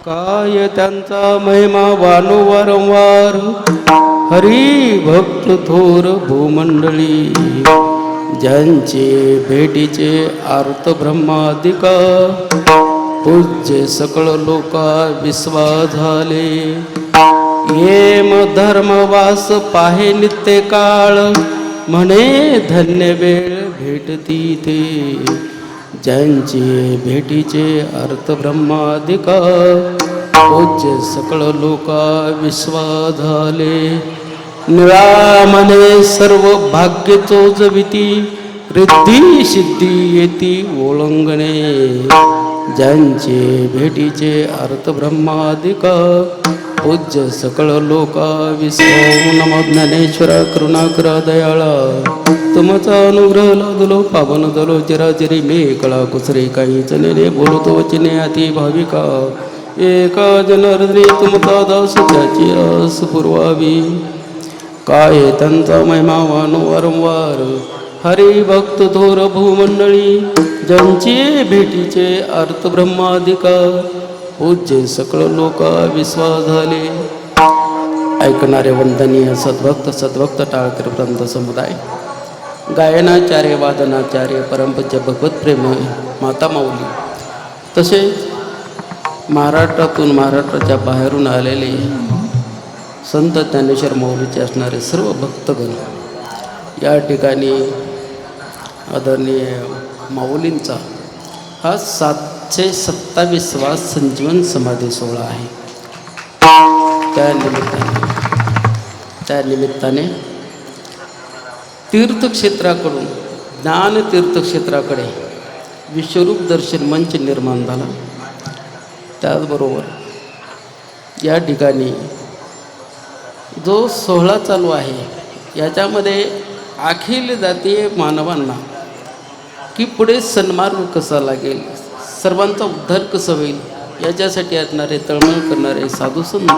काय त्यांचा महिमा वानो वारंवार, हरी भक्त थोर भूमंडळी. ज्यांचे भेटीचे आर्त ब्रह्मादिका, पूज्य सकळ लोका विश्वास झाले. येम धर्मवास पाहे नित्य काळ, म्हणे धन्य वेळ भेटती ते. ज्यांचे भेटीचे अर्थ ब्रह्मादिका, पूज्य सकळ लोका विश्वास झाले. निळा मने सर्व भाग्य चोजविती, रिद्धी सिद्धी येती ओळंगणे. ज्यांचे भेटीचे अर्थ ब्रह्मादिका, पूज्य सकळ लोका विश्व. नमो ज्ञानेश्वर करुणाकरा दयाळा, तुमचा अनुग्रह लादलो पावन झालो चिराचिरी. मी कळा कुसरे काही चलेले, बोलतो वचने अति भाविका. एका जनार्दनी तुमचा दास, त्याची आस पुरवावी. काय त्यांचा महिमा वानो वारंवार, हरी भक्त थोर भूमंडळी. ज्यांचे भेटीचे अर्थ ब्रह्मादिका, पूज्य सकळ लोका विश्वास झाले. ऐकणारे वंदनीय सद्भक्त सद्भक्त टाळकर वृंद समुदाय, गायनाचार्य वादनाचार्य परमपूज्य भगवत प्रेम माता माऊली, तसेच महाराष्ट्रातून महाराष्ट्राच्या बाहेरून आलेले संत ज्ञानेश्वर माऊलीचे असणारे सर्व भक्तगण, या ठिकाणी आदरणीय माऊलींचा हा 727वा संजीवन समाधी सोहळा आहे. त्या निमित्ताने तीर्थक्षेत्राकडून ज्ञान तीर्थक्षेत्राकडे विश्वरूप दर्शन मंच निर्माण झाला. त्याचबरोबर या ठिकाणी जो सोहळा चालू आहे, याच्यामध्ये अखिल जातीय मानवांना की पुढे सन्मान कसा लागेल, सर्वांचा उद्धार कसं होईल, याच्यासाठी असणारे तळमळ करणारे साधू संत,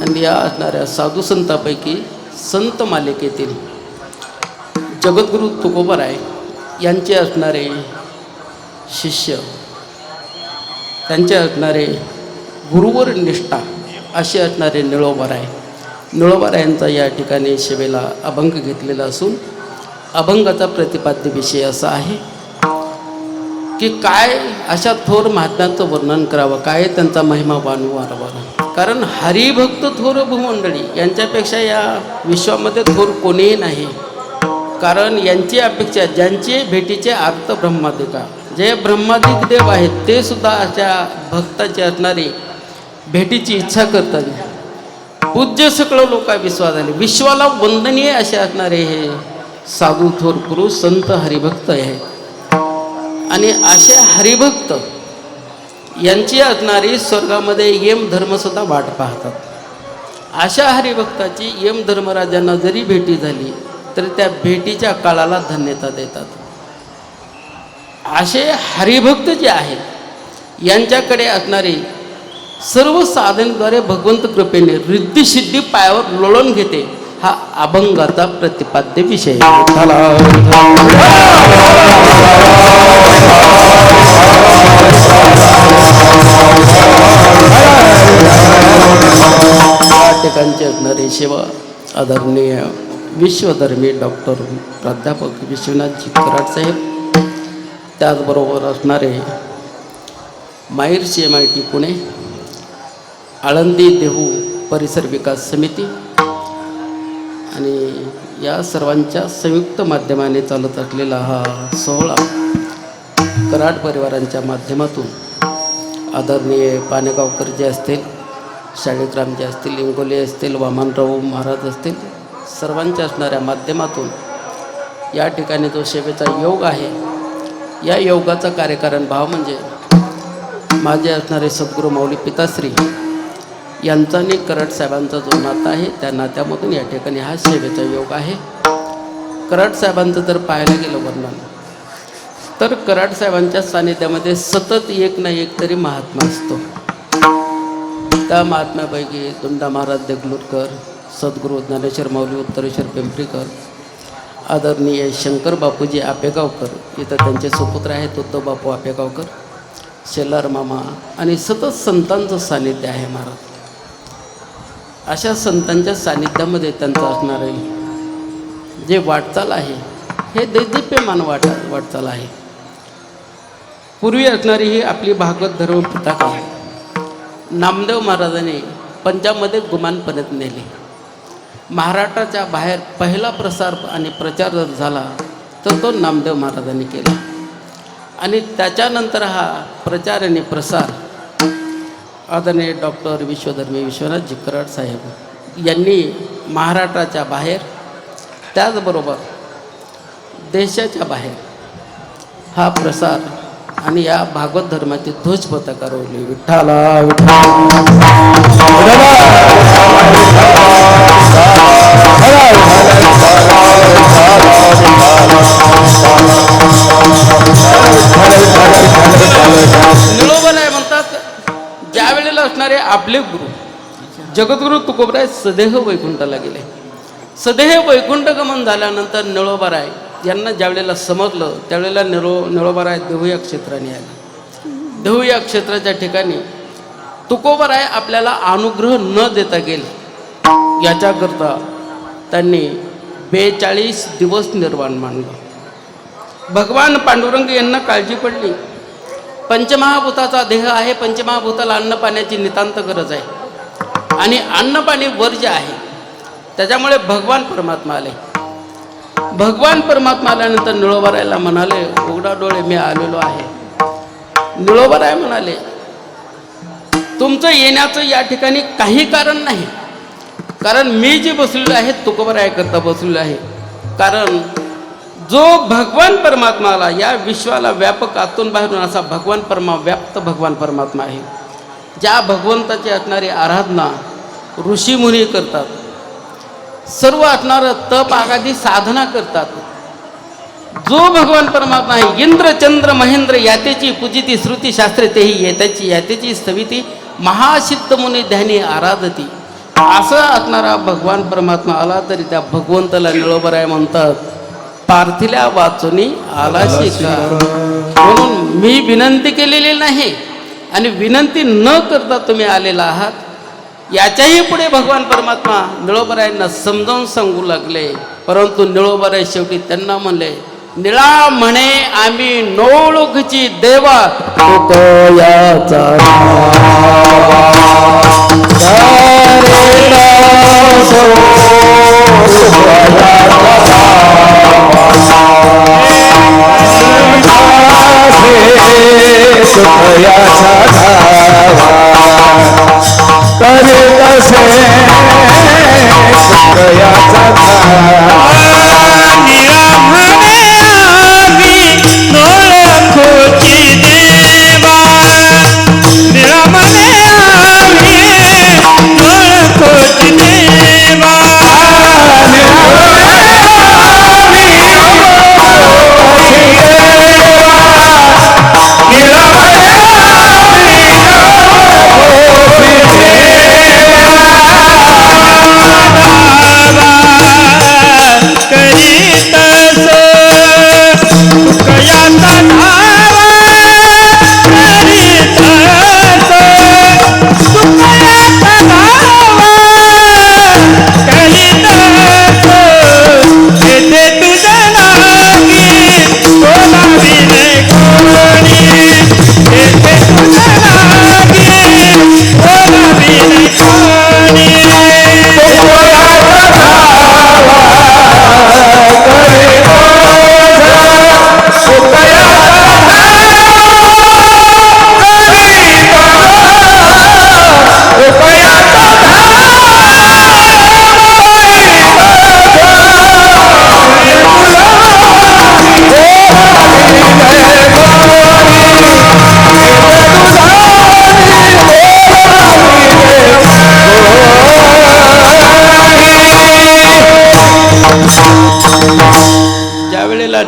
आणि या असणाऱ्या साधू संतांपैकी संत मालिकेतील जगद्गुरू तुकोबाराय यांचे असणारे शिष्य, त्यांचे असणारे गुरुवर निष्ठा असे असणारे निळोबाराय यांचा या ठिकाणी सेवेला अभंग घेतलेला असून, अभंगाचा प्रतिपाद्य विषय असा आहे की काय अशा थोर महात्म्याचं वर्णन करावं, काय त्यांचा महिमा वारंवार. कारण हरिभक्त थोर भूमंडळी यांच्यापेक्षा या विश्वामध्ये थोर कोणीही नाही. कारण यांची अपेक्षा, ज्यांचे भेटीचे अर्थ ब्रह्मादिका, जे ब्रह्मादिक देव आहेत ते सुद्धा अशा भक्ताची असणारी भेटीची इच्छा करतात. पूज्य सकळ लोका विश्वास झाले, विश्वाला वंदनीय असे असणारे हे साधू थोर पुरुष संत हरिभक्त आहेत. आणि असे हरिभक्त यांची असणारी स्वर्गामध्ये यम धर्मसुद्धा वाट पाहतात. अशा हरिभक्ताची यम धर्मराजांना जरी भेटी झाली तरी त्या भेटीच्या काळाला धन्यता देतात. असे हरिभक्त जे आहेत यांच्याकडे असणारी सर्व साधनेद्वारे भगवंत कृपेने रिद्धी सिद्धी पायावर लोळून घेते. हा अभंगाचा प्रतिपाद्य विषय. या ठिकाणचे असणारे सेवा आदरणीय विश्वधर्मी डॉक्टर प्राध्यापक विश्वनाथजी कराड साहेब, त्याचबरोबर असणारे माहेर CMIT पुणे, आळंदी देहू परिसर विकास समिती आणि या सर्वांच्या संयुक्त माध्यमाने चालत असलेला हा सोहळा कराड परिवारांच्या माध्यमातून आदरणीय पानेगावकर जे असतील, शाळेग्राम जे असतील, इंगोले असतील, वामनराव महाराज असतील, सर्वांच्या असणाऱ्या माध्यमातून या ठिकाणी जो सेवेचा योग आहे, या योगाचा कार्यकारण भाव म्हणजे माझे असणारे सद्गुरू माऊली पिताश्री यांचा आणि कराड साहेबांचा जो नाता आहे, त्या नात्यामधून या ठिकाणी हा सेवेचा योग आहे. कराड साहेबांचं जर पाहायला गेलं वर्णन, तर कराड साहेबांच्या सानिध्यामध्ये सतत एक ना एक तरी महात्मा असतो. त्या महात्म्यापैकी दुंडा महाराज देगलूरकर, सद्गुरू ज्ञानेश्वर माऊली उत्तरेश्वर पिंपरीकर, आदरणीय शंकर बापूजी आपेगावकर, इथं त्यांचे सुपुत्र आहेत उद्धव बापू आपेगावकर, शेलार मामा आणि सतत संतांचं सानिध्य आहे महाराज. अशा संतांच्या सानिध्यामध्ये त्यांचं असणारे जे वाटचाल आहे हे दैदिप्यमान वाटचाल आहे. पूर्वी असणारी ही आपली भागवत धर्म पताका नामदेव महाराजांनी पंजाबमध्ये गुमानपर्यंत नेली. महाराष्ट्राच्या बाहेर पहिला प्रसार आणि प्रचार जर झाला तर तो नामदेव महाराजांनी केला. आणि त्याच्यानंतर हा प्रचार आणि प्रसार आदरणीय डॉक्टर विश्वधर्मी विश्वनाथजी कराड साहेब यांनी महाराष्ट्राच्या बाहेर त्याचबरोबर देशाच्या बाहेर हा प्रसार आणि या भागवत धर्माची ध्वज पताका रोवली. विठ्ठला निळोबाराय म्हणतात, ज्या वेळेला असणारे आपले गुरु जगद्गुरु तुकोबराय सदेह वैकुंठाला गेले. सदेह वैकुंठ गमन झाल्यानंतर निळोबाराय यांना ज्या वेळेला समजलं त्यावेळेला निळोबाराय देहू या क्षेत्राने आले. देहू या क्षेत्राच्या ठिकाणी तुकोबराय आपल्याला अनुग्रह न देता गेले याच्याकरता त्यांनी 42 दिवस निर्वाण मांडलं. भगवान पांडुरंग यांना काळजी पडली, पंचमहाभूताचा देह आहे, पंचमहाभूताला अन्न पाण्याची नितांत गरज आहे आणि अन्न पाणी वर्ज्य आहे. त्याच्यामुळे भगवान परमात्मा आले. भगवान परमात्मा आल्यानंतर निळोबारायला म्हणाले, उघडा डोळे मी आलेलो आहे. निळोबाराय म्हणाले, तुमचं येण्याचं या ठिकाणी काही कारण नाही, कारण मी जे बसलेलो आहे तुकोबराय करता बसलेलो आहे. कारण जो भगवान परमात्मा आला या विश्वाला व्यापक आतून बाहेरून असा भगवान व्याप्त भगवान परमात्मा आहे. ज्या भगवंताची असणारी आराधना ऋषीमुनी करतात, सर्व असणारं तप आगादी साधना करतात. जो भगवान परमात्मा आहे, इंद्र चंद्र महेंद्र यातेची पूजिती श्रुती शास्त्रे तेही येत्याची यातेची स्थविती महासिद्ध मुनी ध्यानी आराधती. असं असणारा भगवान परमात्मा आला तरी त्या भगवंताला निळोबाराय म्हणतात, पार्थिल्या वाचुनी आला शिका. म्हणून मी विनंती केलेली नाही आणि विनंती न करता तुम्ही आलेला आहात. याच्याही पुढे भगवान परमात्मा निळोबारायांना समजावून सांगू लागले, परंतु निळोबाराय शेवटी त्यांना म्हणले, निळा म्हणे आम्ही नोळखची देवा तुकोयाचा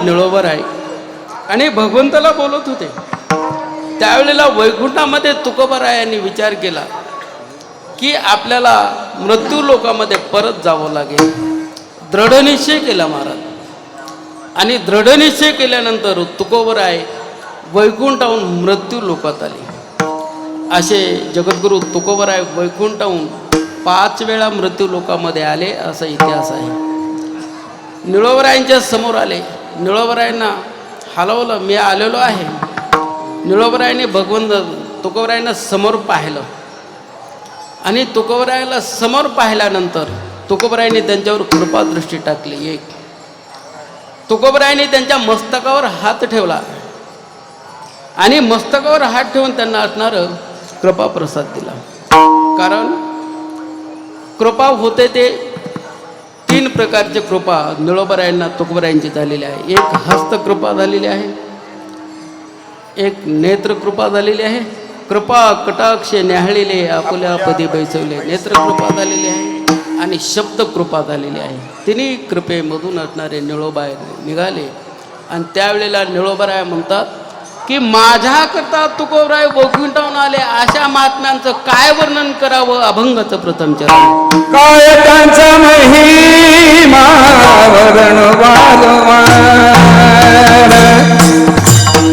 निळोबाराय आणि भगवंताला बोलत होते त्यावेळेला वैकुंठामध्ये तुकोबारायांनी विचार केला की आपल्याला मृत्यू लोकामध्ये परत जावं लागेल. दृढनिश्चय केला महाराज आणि दृढनिश्चय केल्यानंतर तुकोबाराय वैकुंठाहून मृत्यू लोकात आली. असे जगद्गुरू तुकोबराय वैकुंठाहून 5 वेळा मृत्यू लोकामध्ये आले असा इतिहास आहे. निळोबरायांच्या समोर आले, निळोबरायांना हलवलं, मी आलेलो आहे. निळोबरायांनी भगवंत तुकोबरायांना समोर पाहिलं आणि तुकोबरायाला समोर पाहिल्यानंतर तुकोबरायांनी त्यांच्यावर कृपादृष्टी टाकली. एक तुकोबरायांनी त्यांच्या मस्तकावर हात ठेवला आणि मस्तकावर हात ठेवून त्यांना असणारं कृपा प्रसाद दिला. कारण कृपा होते ते 3 प्रकारचे कृपा निळोबरायांना तुकोबरायांची झालेली आहे. एक हस्तकृपा झालेली आहे, एक नेत्रकृपा झालेली आहे, कृपा कटाक्ष न्याहाळिले आपुल्या पदी बैसवले नेत्रकृपा झालेली आहे आणि शब्दकृपा झालेली आहे. तिन्ही कृपेमधून असणारे निळोबाय निघाले आणि त्यावेळेला निळोबराय म्हणतात की माझ्याकरता तुकोबराय वैकुंठाहून आले. अशा महात्म्यांचं काय वर्णन करावं? अभंगाचं प्रथम चरण. काय त्यांचा महिमा वरण वारंवार,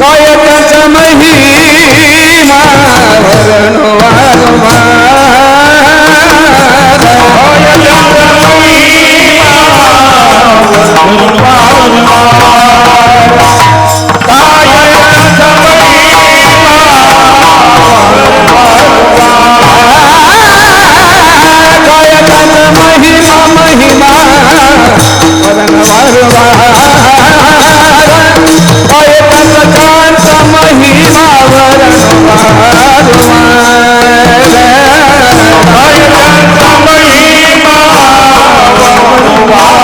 काय त्यांचा महिमा वरण वारंवार, काय त्यांचा महिमा वरण वारंवार, काय त्यांचा महिमा वरण वारंवार, काय त्यांचा महिमा वरण वारंवार, काय त्यांचा महिमा वरण वारंवार, काय त्यांचा महिमा वरण वारंवार.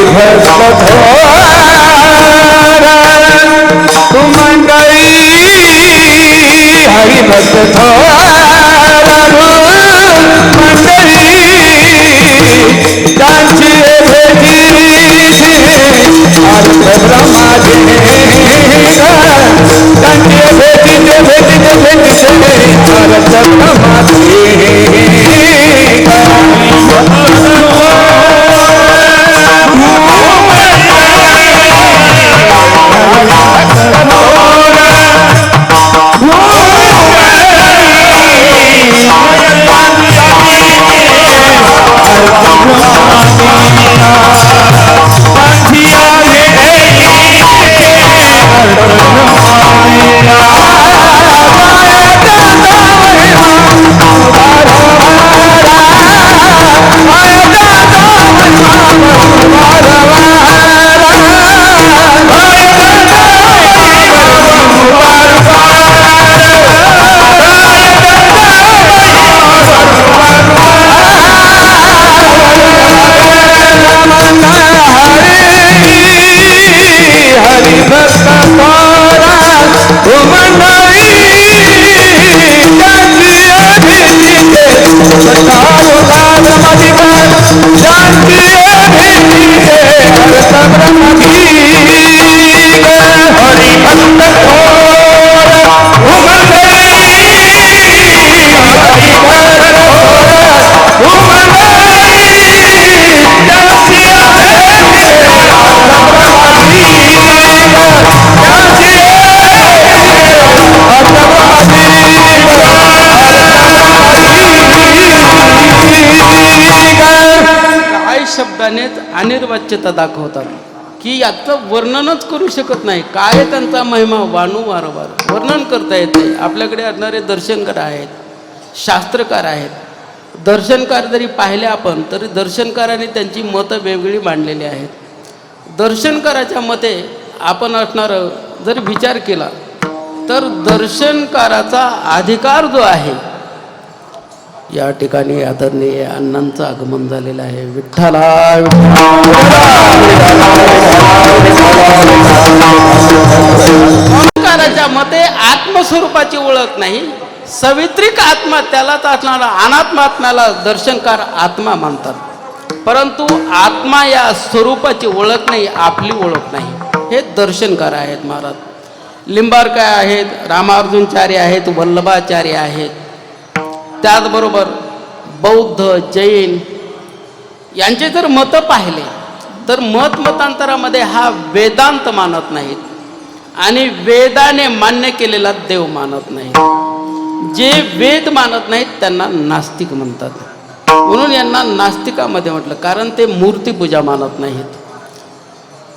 हरी भक्त मंडळी हरिभक्त थोर मंडळी त्यांची भेटीचे अर्थ ब्रह्माचे, त्यांची भेटीचे अर्थ ब्रह्माचे. शब्दानेच अनिर्वाच्यता दाखवतात की याचं वर्णनच करू शकत नाही. काय त्यांचा महिमा वाणू वारंवार वर्णन करता येत नाही. आपल्याकडे असणारे दर्शनकार आहेत, शास्त्रकार आहेत. दर्शनकार जरी पाहिले आपण तरी दर्शनकारांनी त्यांची मतं वेगवेगळी मांडलेली आहेत. दर्शनकाराच्या मते आपण असणारं जर विचार केला तर दर्शनकाराचा अधिकार जो आहे, या ठिकाणी आदरणीय अण्णांचं आगमन झालेलं आहे. विठ्ठला दर्शनकाराच्या मते आत्मस्वरूपाची ओळख नाही, सावित्रिक आत्मा त्यालाच असणारा अनात्मात्म्याला दर्शनकार आत्मा मानतात. परंतु आत्मा या स्वरूपाची ओळख नाही, आपली ओळख नाही. हे दर्शनकार आहेत महाराज. लिंबारकाय आहेत, रामार्जुनचार्य आहेत, वल्लभाचार्य आहेत, त्याचबरोबर बौद्ध, जैन यांचे जर मतं पाहिले तर मतांतरामध्ये हा वेदांत मानत नाहीत आणि वेदाने मान्य केलेला देव मानत नाहीत. जे वेद मानत नाहीत त्यांना नास्तिक म्हणतात. म्हणून यांना नास्तिकामध्ये म्हटलं, कारण ते मूर्तीपूजा मानत नाहीत.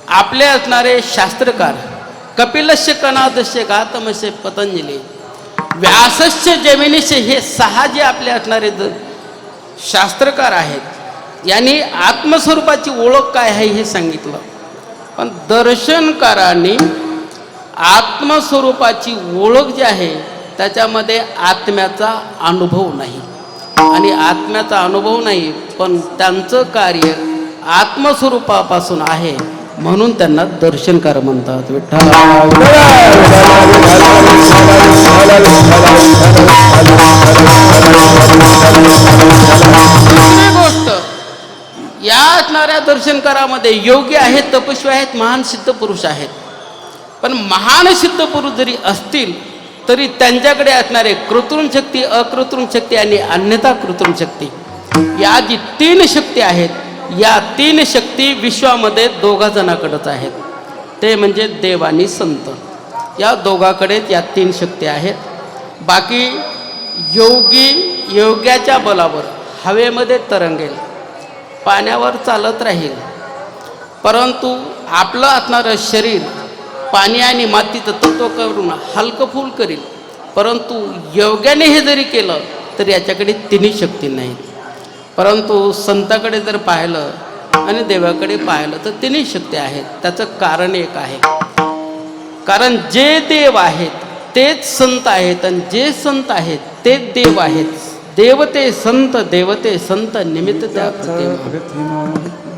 आपले असणारे शास्त्रकार कपिलस्य कणादस्य गातमस्य पतंजली व्यासस्य जमिनीचे हे 6 जे आपले असणारे शास्त्रकार आहेत यांनी आत्मस्वरूपाची ओळख काय आहे हे सांगितलं. पण दर्शनकारांनी आत्मस्वरूपाची ओळख जी आहे त्याच्यामध्ये आत्म्याचा अनुभव नाही आणि आत्म्याचा अनुभव नाही, पण त्यांचं कार्य आत्मस्वरूपापासून आहे म्हणून त्यांना दर्शनकार म्हणतात. विठ्ठल दुसरी गोष्ट, या असणाऱ्या दर्शनकारामध्ये योगी आहेत, तपस्वी आहेत, महान सिद्ध पुरुष आहेत. पण महान सिद्ध पुरुष जरी असतील तरी त्यांच्याकडे असणारे कृत्रिम शक्ती, अकृत्रिम शक्ती आणि अन्यथा कृत्रिम शक्ती या जी 3 शक्ती आहेत, या 3 शक्ती विश्वामध्ये 2 जणांकडेच आहेत. ते म्हणजे देव आणि संत. या दोघाकडेच या 3 शक्ती आहेत. बाकी योगी योग्याच्या बलावर हवेमध्ये तरंगेल, पाण्यावर चालत राहील, परंतु आपलं असणारं शरीर पाणी आणि मातीचं तत्व करून हलकं फुल करील. परंतु योग्याने हे जरी केलं तर याच्याकडे 3 शक्ती नाहीत. परंतु संताकडे जर पाहिलं आणि देवाकडे पाहिलं तर 3 शक्ती आहेत. त्याचं कारण एक आहे, कारण जे देव आहेत तेच संत आहेत आणि जे संत आहेत तेच देव आहेत. देवते संत, देवते संत निमित्त त्या प्रतिमा.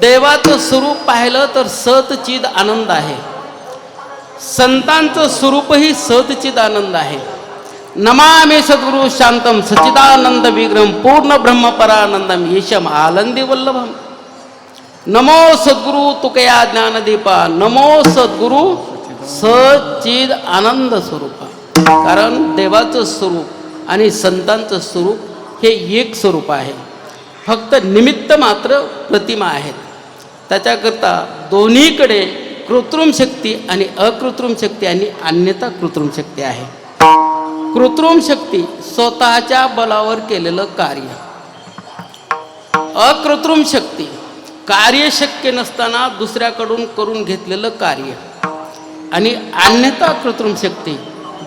देवाचं स्वरूप पाहिलं तर सतचिद आनंद आहे. संतांचं स्वरूपही सतचिद आनंद आहे. नमामि सद्गुरु शांतम सच्चिदानंद विग्रहम पूर्ण ब्रह्मपरानंदम ईशम आनंदी वल्लभम. नमो सद्गुरु तुकया ज्ञानदीपा, नमो सद्गुरु सच्चिद आनंद स्वरूपा. कारण देवाचं स्वरूप आणि संतांचं स्वरूप हे एक स्वरूप आहे, फक्त निमित्त मात्र प्रतिमा आहेत. त्याच्याकरता दोन्हीकडे कृत्रिम शक्ती आणि अकृत्रिम शक्ती आणि अन्यथा कृत्रिम शक्ती आहे. कृत्रिम शक्ती स्वतःच्या बलावर केलेलं कार्य, अकृत्रिम शक्ती कार्य शक्य नसताना दुसऱ्याकडून करून घेतलेलं कार्य, आणि अन्यथा कृत्रिम शक्ती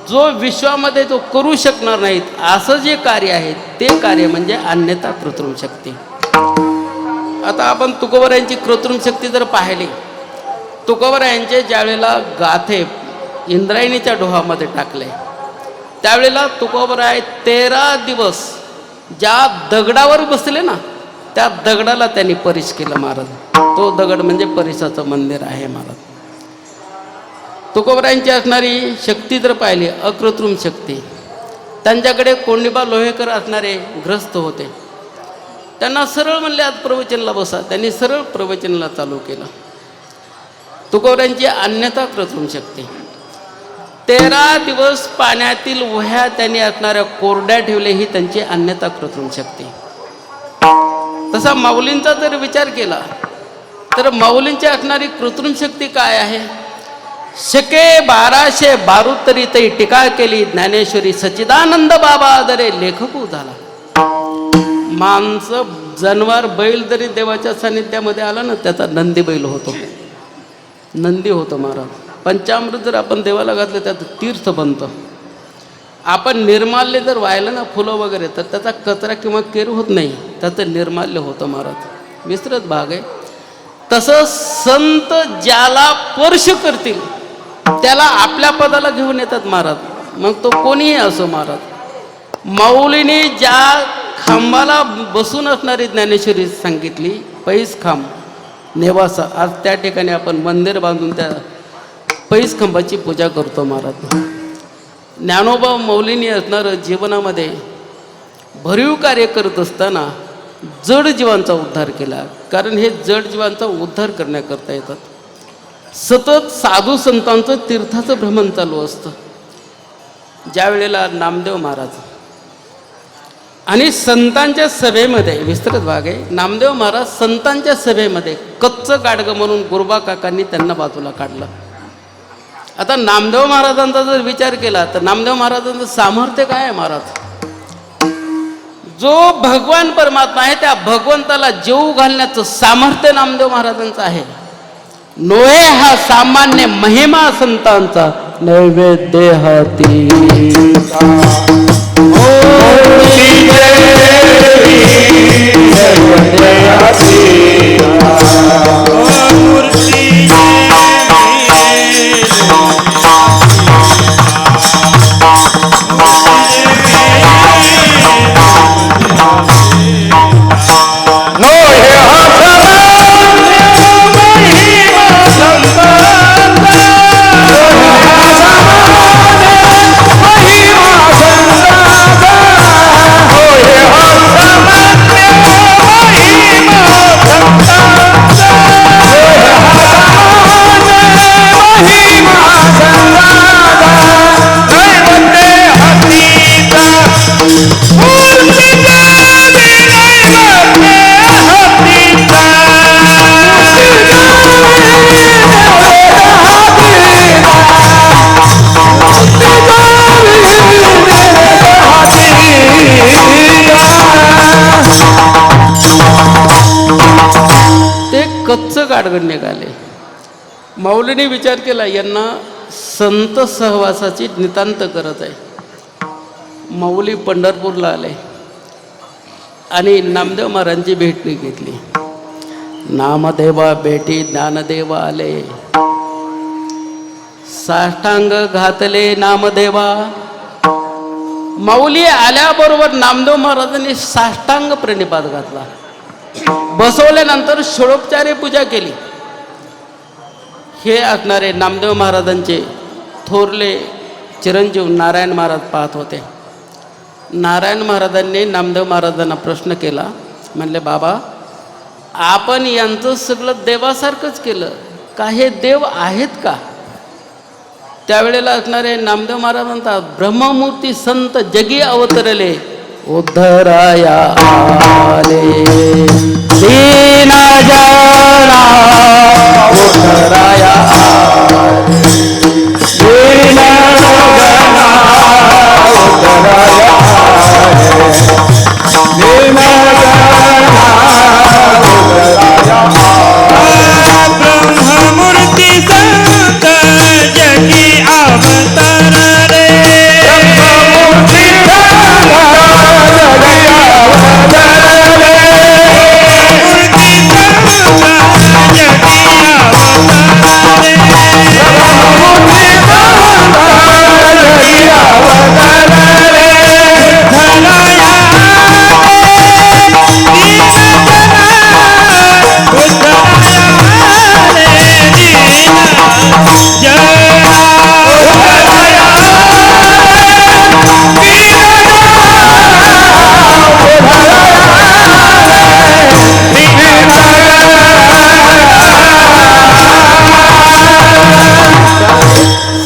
जो विश्वामध्ये जो करू शकणार नाहीत असं जे कार्य आहे ते कार्य म्हणजे अन्यथा कृत्रिम शक्ती. आता आपण तुकोबरायांची कृत्रिम शक्ती जर पाहिली, तुकोबरायांचे ज्यावेळेला गाथे इंद्रायणीच्या डोहामध्ये टाकले त्यावेळेला तुकोबराय 13 दिवस ज्या दगडावर बसले ना त्या दगडाला त्यांनी परिश केलं महाराज. तो दगड म्हणजे परिसाचं मंदिर आहे महाराज. तुकोबरायांची असणारी शक्ती जर पाहिली अकृत्रिम शक्ती, त्यांच्याकडे कोंडिबा लोहेकर असणारे ग्रस्त होते. त्यांना सरळ म्हणले आज प्रवचनला बसा, त्यांनी सरळ प्रवचनाला चालू केलं. तुकोबरायांची अन्यथा कृत्रिम शक्ती, 13 दिवस पाण्यातील वह्या त्यांनी असणाऱ्या कोरड्या ठेवले, ही त्यांची अन्यथा कृत्रिम शक्ती. तसा माऊलींचा जर विचार केला तर माऊलींची असणारी कृत्रिम शक्ती काय आहे? शके 1212 तरी तई टीका केली ज्ञानेश्वरी सच्चिदानंद बाबा दरे लेखकू झाला. माणसं, जनावर, बैल जरी देवाच्या सानिध्यामध्ये आला ना त्याचा नंदी बैल होतो, नंदी होतो महाराज. पंचामृत जर आपण देवाला घातलं त्याचं तीर्थ बनतं. आपण निर्माल्य जर व्हायलं ना फुलं वगैरे तर त्याचा कचरा किंवा केर होत नाही, त्याचं निर्माल्य होतं महाराज. विस्तृत भाग आहे. तसं संत ज्याला स्पर्श करतील त्याला आपल्या पदाला घेऊन येतात महाराज, मग तो कोणीही असो महाराज. माऊलीने ज्या खांबाला बसून असणारी ज्ञानेश्वरी सांगितली, पैस खांब नेवासा, आज त्या ठिकाणी आपण मंदिर बांधून त्या पैस खांबाची पूजा करतो महाराज. ज्ञानोबा माऊलीने असणारं जीवनामध्ये भरीव कार्य करत असताना जड जीवांचा उद्धार केला, कारण हे जड जीवांचा उद्धार करण्याकरता येतात. सतत साधू संतांचं तीर्थाचं भ्रमण चालू असतं. ज्या वेळेला नामदेव महाराज आणि संतांच्या सभेमध्ये विस्तृत भाग आहे. नामदेव महाराज संतांच्या सभेमध्ये कच्चं गाडगं म्हणून गुरुबा काकांनी त्यांना बाजूला काढलं. आता नामदेव महाराजांचा जर विचार केला तर नामदेव महाराजांचं सामर्थ्य काय आहे महाराज? जो भगवान परमात्मा आहे त्या भगवंताला जेवू घालण्याचं सामर्थ्य नामदेव महाराजांचं आहे. नोहे हा सामान्य महिमा संतांचा नैवेद्य हाती. कच्चं गाडगं निघाले. माऊलीने विचार केला यांना संत सहवासाची नितांत गरज आहे. माऊली पंढरपूरला आले आणि नामदेव महाराजांची भेटणी घेतली. नामदेवा भेटी ज्ञानदेवा आले, साष्टांग घातले नामदेवा. माऊली आल्याबरोबर नामदेव महाराजांनी साष्टांग प्रणिपात घातला. बसवल्यानंतर षोडोपचारे पूजा केली. हे असणारे नामदेव महाराजांचे थोरले चिरंजीव नारायण महाराज पाहत होते. नारायण महाराजांनी नामदेव महाराजांना प्रश्न केला. म्हणले बाबा आपण यांचं सगळं देवासारखंच केलं का, हे देव आहेत का? त्यावेळेला असणारे नामदेव महाराज म्हणतात ब्रह्ममूर्ती संत जगी अवतरले उद्धराया आले. दीन जना उद्धराया आले, दीन जना उद्धराया आले, दीन जना उद्धराया आले. ब्रह्ममूर्ती संत जगी अवतरले, ब्रह्ममूर्ती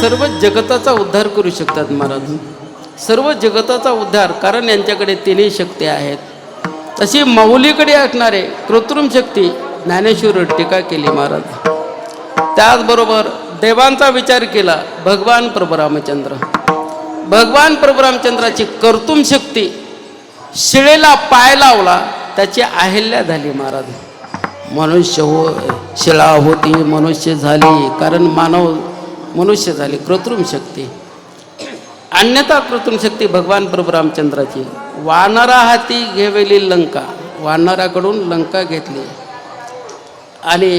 सर्व जगताचा उद्धार करू शकतात महाराज. सर्व जगताचा उद्धार, कारण यांच्याकडे तिन्ही शक्ती आहेत. तशी माऊलीकडे असणारे कृत्रिम शक्ती ज्ञानेश्वर टीका केली महाराज. त्याचबरोबर देवांचा विचार केला भगवान प्रभू रामचंद्र. भगवान प्रभू रामचंद्राची कर्तुम शक्ती शिळेला पाय लावला त्याची अहिल्या झाली महाराज. मनुष्य शिळा होती मनुष्य झाली, कारण मानव मनुष्य झाले. कृत्रिम शक्ती अन्यथा कृत्रिम शक्ती भगवान प्रभू रामचंद्राची. वानरा हाती घेवेली लंका, वानराकडून लंका घेतली आणि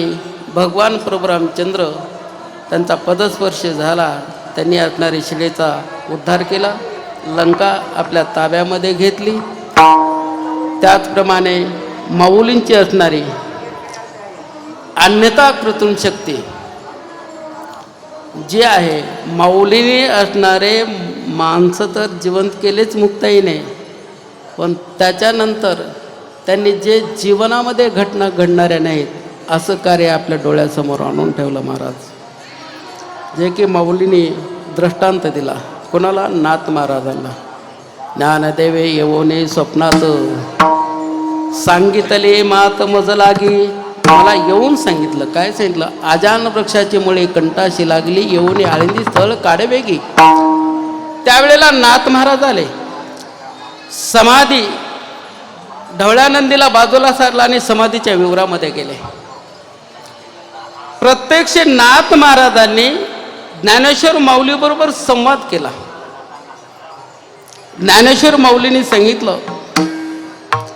भगवान प्रभू रामचंद्र त्यांचा पदस्पर्श झाला. त्यांनी असणारी शिळेचा उद्धार केला, लंका आपल्या ताब्यामध्ये घेतली. त्याचप्रमाणे माऊलींची असणारी अन्यथा कृत्रिम शक्ती जे आहे, माऊलीने असणारे माणसं तर जिवंत केलेच मुक्ताईने, पण त्याच्यानंतर त्यांनी जे जीवनामध्ये घटना घडणाऱ्या नाहीत असं कार्य आपल्या डोळ्यासमोर आणून ठेवलं महाराज. जे की माऊलीने दृष्टांत दिला. कोणाला? नाथ महाराजांना. ज्ञानदेवे येवोने स्वप्नात सांगितले मात मज लागी. मला येऊन सांगितलं. काय सांगितलं? आजान वृक्षाची मुळे कंठाशी लागली, येऊन आळंदी स्थळ काढवेगी. त्यावेळेला नाथ महाराज आले. समाधी ढवळ्यानंदीला बाजूला सारला आणि समाधीच्या विवरामध्ये गेले. प्रत्यक्ष नाथ महाराजांनी ज्ञानेश्वर माऊलीबरोबर संवाद केला. ज्ञानेश्वर माऊलींनी सांगितलं,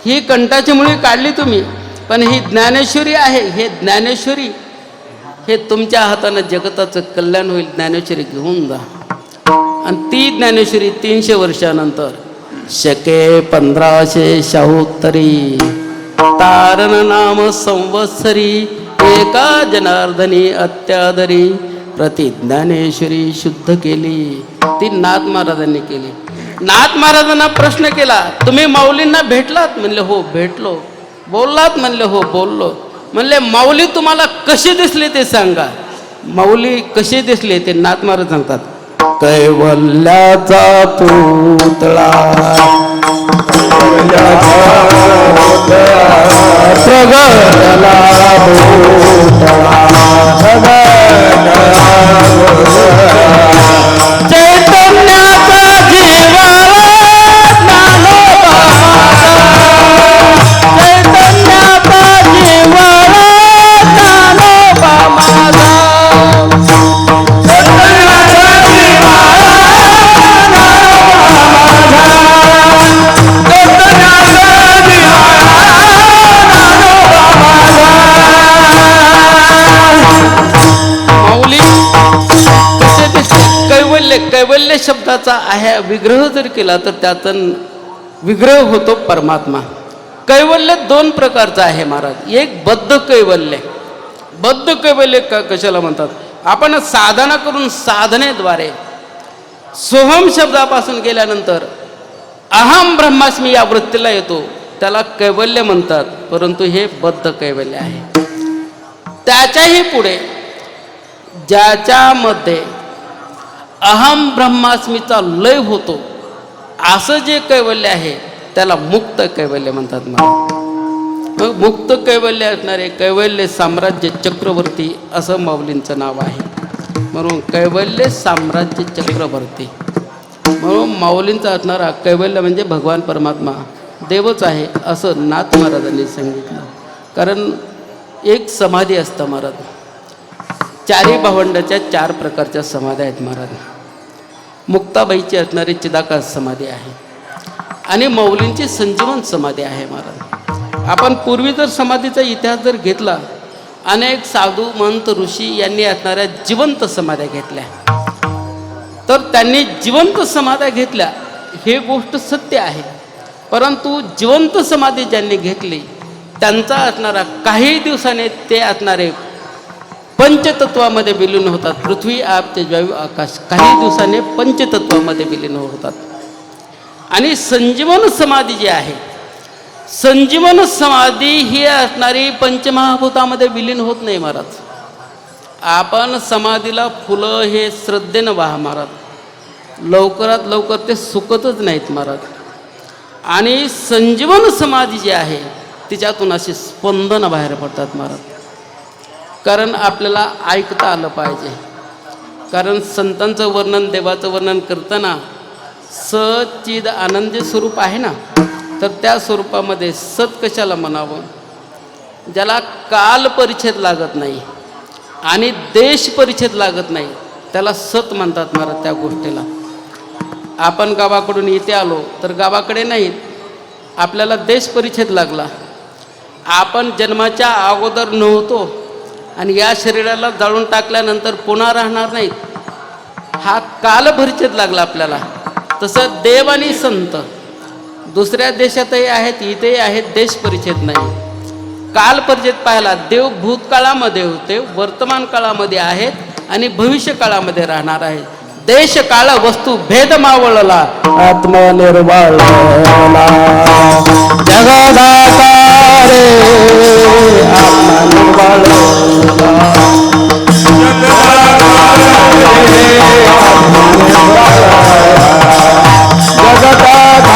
ही कंठाची मुळी काढली तुम्ही, पण ही ज्ञानेश्वरी आहे. हे ज्ञानेश्वरी हे तुमच्या हातानं जगताचं कल्याण होईल. ज्ञानेश्वरी घेऊन जा. आणि ती ज्ञानेश्वरी 300 वर्षानंतर शके 1500 शाहूत्तरी तारण नाम संवत्सरी एका जनार्दनी अत्यादरी प्रति ज्ञानेश्वरी शुद्ध केली. ती नाथ महाराजांनी केली. नाथ महाराजांना प्रश्न केला, तुम्ही माऊलींना भेटलात? म्हणले हो भेटलो. बोललात? म्हणले हो बोललो. म्हणले माऊली तुम्हाला कशी दिसली ते सांगा. माऊली कशी दिसली ते नाथ महाराज सांगतात. कैवल्याचा पुतळा प्रगटला चैतन्याचा जीवाला ज्ञानोबा, चैतन्याचा जीवाला ज्ञानोबा माझा, चैतन्याचा जीवाला माऊली कसे दिसते? कैवल्य, कैवल्य शब्दाचा आहे विग्रह जर केला तर त्यातून विग्रह होतो परमात्मा. कैवल्य 2 प्रकारचं आहे महाराज. एक बद्ध कैवल्य. बद्ध कैवल्य कशाला म्हणतात? आपण साधना करून साधनेद्वारे सोहम शब्दापासून गेल्यानंतर अहम ब्रह्मास्मी या वृत्तीला येतो, त्याला कैवल्य म्हणतात. परंतु हे बद्ध कैवल्य आहे. त्याच्याही पुढे ज्याच्यामध्ये अहम ब्रह्मास्मीचा लय होतो असं जे कैवल्य आहे त्याला मुक्त कैवल्य म्हणतात. मग मुक्त कैवल्य असणारे कैवल्य साम्राज्य चक्रवर्ती असं माऊलींचं नाव आहे. म्हणून कैवल्य साम्राज्य चक्रवर्ती म्हणून माऊलींचा असणारा कैवल्य म्हणजे भगवान परमात्मा देवच आहे असं नाथ महाराजांनी सांगितलं. कारण एक समाधी असतं महाराज. 4 भावंडाच्या 4 प्रकारच्या समाध्या आहेत महाराज. मुक्ताबाईची असणारी चिदाकाश समाधी आहे आणि माऊलींची संजीवन समाधी आहे महाराज. आपण पूर्वी जर समाधीचा इतिहास जर घेतला, अनेक साधू महंत ऋषी यांनी असणाऱ्या जिवंत समाध्या घेतल्या. तर त्यांनी जिवंत समाध्या घेतल्या हे गोष्ट सत्य आहे. परंतु जिवंत समाधी ज्यांनी घेतली त्यांचा असणारा काही दिवसाने ते असणारे पंचतत्वामध्ये विलीन होतात. पृथ्वी आप तेज वायू आकाश काही दिवसाने पंचतत्वामध्ये विलीन होतात. आणि संजीवन समाधी जी आहे, संजीवन समाधी ही असणारी पंचमहाभूतामध्ये विलीन होत नाही महाराज. आपण समाधीला फुलं हे श्रद्धेनं वाहा महाराज. लवकरात लवकर ते सुकतच नाहीत महाराज. आणि संजीवन समाधी जी आहे तिच्यातून अशी स्पंदनं बाहेर पडतात महाराज. कारण आपल्याला ऐकता आलं पाहिजे. कारण संतांचं वर्णन, देवाचं वर्णन करताना सच्चिद आनंदी स्वरूप आहे ना, तर त्या स्वरूपामध्ये सत कशाला म्हणावं? ज्याला काल परिच्छेद लागत नाही आणि देश परिच्छेद लागत नाही त्याला सत म्हणतात महाराज. त्या गोष्टीला आपण गावाकडून इथे आलो तर गावाकडे नाहीत, आपल्याला देश परिच्छेद लागला. आपण जन्माच्या अगोदर नव्हतो आणि या शरीराला जाळून टाकल्यानंतर पुन्हा राहणार नाहीत, हा काल परिच्छेद लागला आपल्याला. तसं देव आणि संत दुसऱ्या देशातही आहेत, इथेही आहेत, देश परिच्छेद नाही. काल परिच्छेद पाहायला देव भूतकाळामध्ये होते, वर्तमान काळामध्ये आहेत आणि भविष्य काळामध्ये राहणार आहेत. देश काळ वस्तू भेद मावळला आत्मनिर्वाळ जगदाता रे आत्मनिर्वाळ जगदाता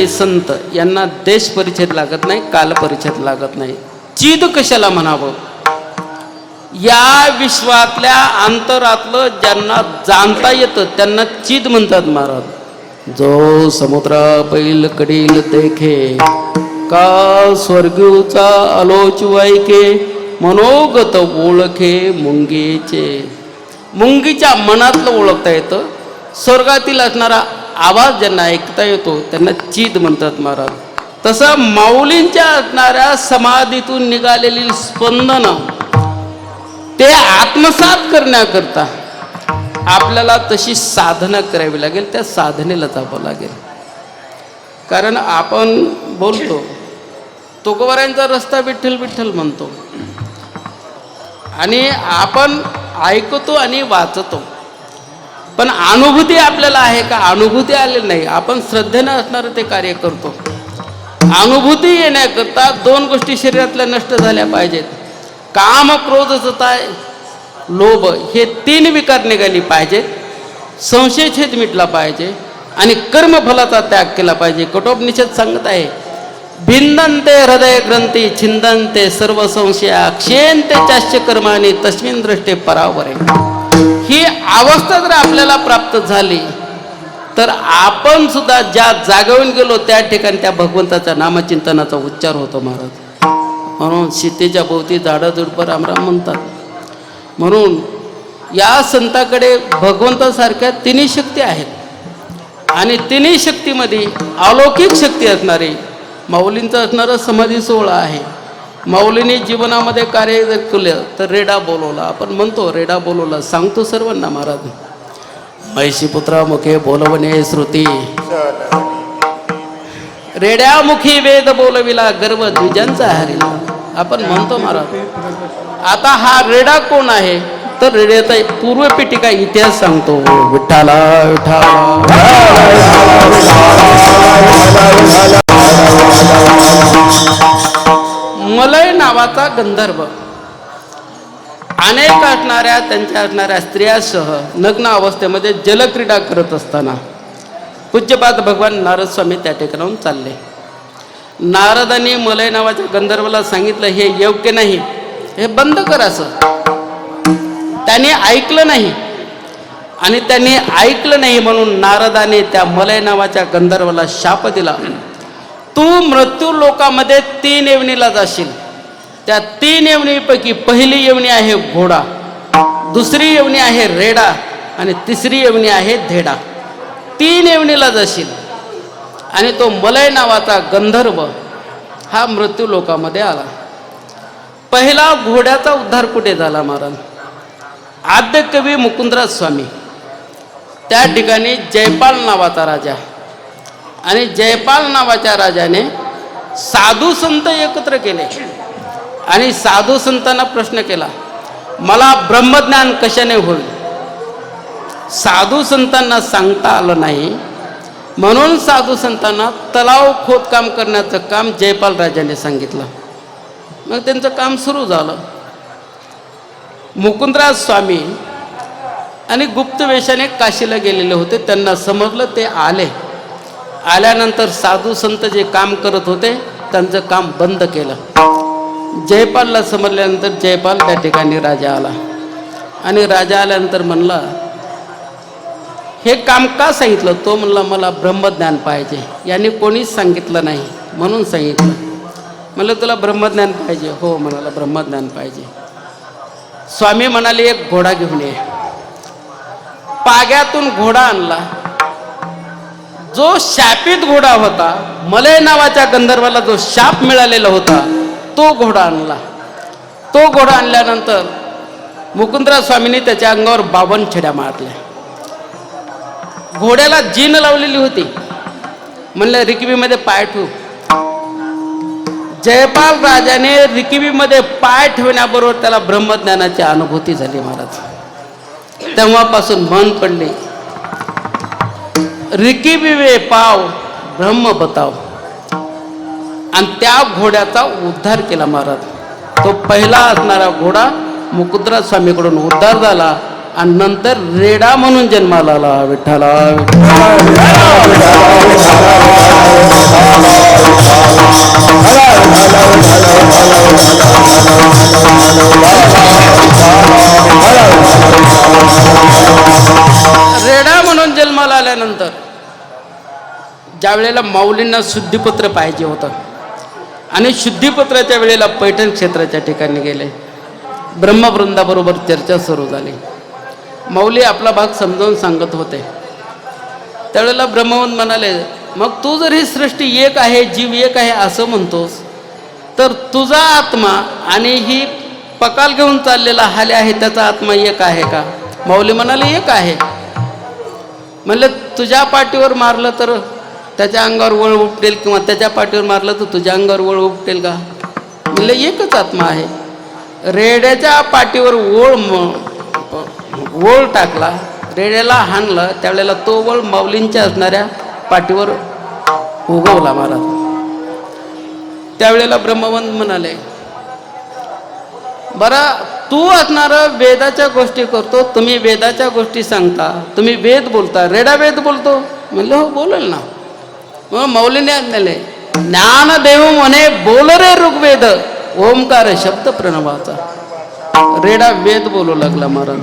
आणि संत यांना देश परिच्छेद लागत नाही, काल परिच्छेद लागत नाही. चिद कशाला म्हणावं? या विश्वातल्या अंतरातलं ज्यांना जाणता येतं त्यांना चिद म्हणतात महाराज. जो समुद्रा पैल कडील देखे, का स्वर्गीचा आलोचू ऐके, मनोगत ओळखे मुंगीचे. मुंगीच्या मनातलं ओळखता येतं. स्वर्गातील असणारा आवाज ज्यांना ऐकता येतो त्यांना चिद म्हणतात महाराज. तसं माऊलींच्या असणाऱ्या समाधीतून निघालेली स्पंदनं ते आत्मसात करण्याकरता आपल्याला तशी साधना करावी लागेल, त्या साधनेला जावं लागेल. कारण आपण बोलतो तुकोबारायांचा रस्ता विठ्ठल विठ्ठल म्हणतो आणि आपण ऐकतो आणि वाचतो, पण अनुभूती आपल्याला आहे का? अनुभूती आलेली नाही. आपण श्रद्धेनं असणारं ते कार्य करतो. अनुभूती येण्याकरता दोन गोष्टी शरीरातल्या नष्ट झाल्या पाहिजेत. काम, क्रोध, सता, लोभ हे तीन विकार निघाली पाहिजेत. संशयछेद मिटला पाहिजे आणि कर्मफलाचा त्याग केला पाहिजे. कठोपनिषद सांगत आहे, भिंदन्ते हृदय ग्रंथी छिंदन्ते सर्व संशया क्षेन्ते चाश्य कर्माणी तस्मिन् दृष्टे परावरे. ही अवस्था जर आपल्याला प्राप्त झाली तर आपण सुद्धा ज्या जागेवरून गेलो त्या ठिकाणी त्या भगवंताच्या नामचिंतनाचा उच्चार होतो महाराज. म्हणून सीतेच्या भोवती झाडझुडपं रामराम म्हणतात. म्हणून या संताकडे भगवंतासारख्या तिन्ही शक्ती आहेत आणि तिन्ही शक्तीमध्ये अलौकिक शक्ती असणारी माऊलींचं असणारं समाधी सोहळा आहे. माऊलींनी जीवनामध्ये कार्य जर केलं तर रेडा बोलवला. आपण म्हणतो रेडा बोलवला, सांगतो सर्वांना महाराज. महिषीपुत्रा मुखे बोलवणे श्रुती, रेड्यामुखी वेद बोलविला गर्व द्विजांचा हरिला. आपण म्हणतो महाराज. आता हा रेडा कोण आहे तर रेड्याचा पूर्वपीठिका इतिहास सांगतो. विठ्ठला विठ्ठला मलय नावाचा गंधर्व अनेक असणाऱ्या त्यांच्या असणाऱ्या स्त्रियासह नग्न अवस्थेमध्ये जलक्रीडा करत असताना पूज्यपाद भगवान नारद स्वामी त्या ठिकाणाहून चालले. नारदांनी मलय नावाच्या गंधर्वाला सांगितलं हे योग्य नाही, हे बंद कर असं. त्याने ऐकलं नाही आणि त्यांनी ऐकलं नाही म्हणून नारदाने त्या मलय नावाच्या गंधर्वाला शाप दिला. तू मृत्यू लोकामध्ये 3 येवणीला जाशील. त्या 3 येवणीपैकी पहिली येवणी आहे घोडा, दुसरी येवणी आहे रेडा आणि तिसरी येवणी आहे धेडा. 3 येवणीला जाशील. आणि तो मलय नावाचा गंधर्व हा मृत्यू लोकामध्ये आला. पहिला घोड्याचा उद्धार कुठे झाला महाराज? आद्य कवी मुकुंदराज स्वामी त्या ठिकाणी जयपाल नावाचा राजा आणि जयपाल नावाच्या राजाने साधू संत एकत्र केले आणि साधू संतांना प्रश्न केला, मला ब्रह्मज्ञान कशाने होईल? साधू संतांना सांगता आलं नाही म्हणून साधू संतांना तलाव खोदकाम करण्याचं काम जयपाल राजाने सांगितलं. मग त्यांचं काम सुरू झालं. मुकुंदराज स्वामी आणि गुप्त वेशाने काशीला गेलेले होते. त्यांना समजलं, ते आले. आल्यानंतर साधू संत जे काम करत होते त्यांचं काम बंद केलं. जयपालला समजल्यानंतर जयपाल त्या ठिकाणी राजा आला आणि राजा आल्यानंतर म्हणला, हे काम का सांगितलं? तो म्हणला, मला ब्रह्मज्ञान पाहिजे. यांनी कोणीच सांगितलं नाही म्हणून सांगितलं. म्हणलं, तुला ब्रह्मज्ञान पाहिजे? हो म्हणाला, ब्रह्मज्ञान पाहिजे. स्वामी म्हणाले, एक घोडा घेऊन ये. पाग्यातून घोडा आणला. जो शापित घोडा होता, मलय नावाच्या गंधर्वाला जो शाप मिळालेला होता, तो घोडा आणला. तो घोडा आणल्यानंतर मुकुंदराज स्वामींनी त्याच्या अंगावर 52 छड्या मारल्या. घोड्याला जीन लावलेली होती. म्हणलं, रिकवीमध्ये पाय ठेव. जयपाल राजाने रिकवीमध्ये पाय ठेवण्याबरोबर त्याला ब्रह्मज्ञानाची अनुभूती झाली महाराज. तेव्हापासून मन पडले, रिकवीवे पाव ब्रह्म बताव. आणि त्या घोड्याचा उद्धार केला महाराज. तो पहिला असणारा घोडा मुकुंदराज स्वामीकडून उद्धार झाला आणि नंतर रेडा म्हणून जन्माला आला. विठ्ठला रेडा म्हणून जन्माला आल्यानंतर ज्या वेळेला माऊलींना शुद्धीपत्र पाहिजे होतं आणि शुद्धीपत्राच्या वेळेला पैठण क्षेत्राच्या ठिकाणी गेले. ब्रह्मवृंदाबरोबर चर्चा सुरू झाली. माऊली आपला भाग समजावून सांगत होते. त्यावेळेला ब्रह्मवंत म्हणाले, मग तू जर ही सृष्टी एक आहे, जीव एक आहे असं म्हणतोस, तर तुझा आत्मा आणि ही पकाल घेऊन चाललेला हाले आहे त्याचा आत्मा एक आहे का? माऊली म्हणाले एक आहे. म्हणलं तुझ्या पाठीवर मारलं तर त्याच्या अंगावर वळ उपटेल किंवा त्याच्या पाठीवर मारलं तर तुझ्या अंगावर वळ उपटेल का? म्हणलं एकच आत्मा आहे. रेड्याच्या पाठीवर वळ टाकला, रेड्याला हाणलं, त्यावेळेला तो वळ माऊलींच्या असणाऱ्या पाठीवर उगवला महाराज. त्यावेळेला ब्रह्मवंत म्हणाले, बरं तू असणारं वेदाच्या गोष्टी करतो, तुम्ही वेदाच्या गोष्टी सांगता, तुम्ही वेद बोलता, रेडा वेद बोलतो. म्हणलं हो बोलेल ना. मग माऊलीने आज्ञाले, ज्ञानदेव म्हणे बोल रे ऋग्वेद, ओंकार शब्द प्रणवाचा. रेडा वेद बोलू लागला महाराज.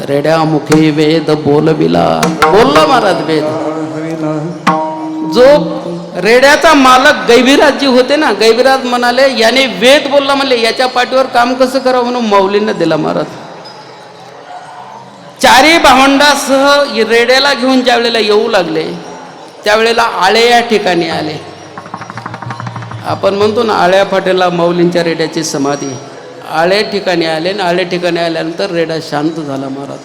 रेड्या मुखी वेद बोलविला, बोलला महाराज वेद. जो रेड्याचा मालक गैविराज जी होते ना, गैविराज म्हणाले याने वेद बोलला, म्हणले याच्या पाठीवर काम कसं करावं म्हणून माऊलींना दिला महाराज. चारी भावंडासह रेड्याला घेऊन ज्या वेळेला येऊ लागले त्यावेळेला आळे या ठिकाणी आले. आपण म्हणतो ना आळ्या फाटेला माऊलींच्या रेड्याची समाधी. आळे ठिकाणी आले आणि आळे ठिकाणी आल्यानंतर रेडा शांत झाला महाराज.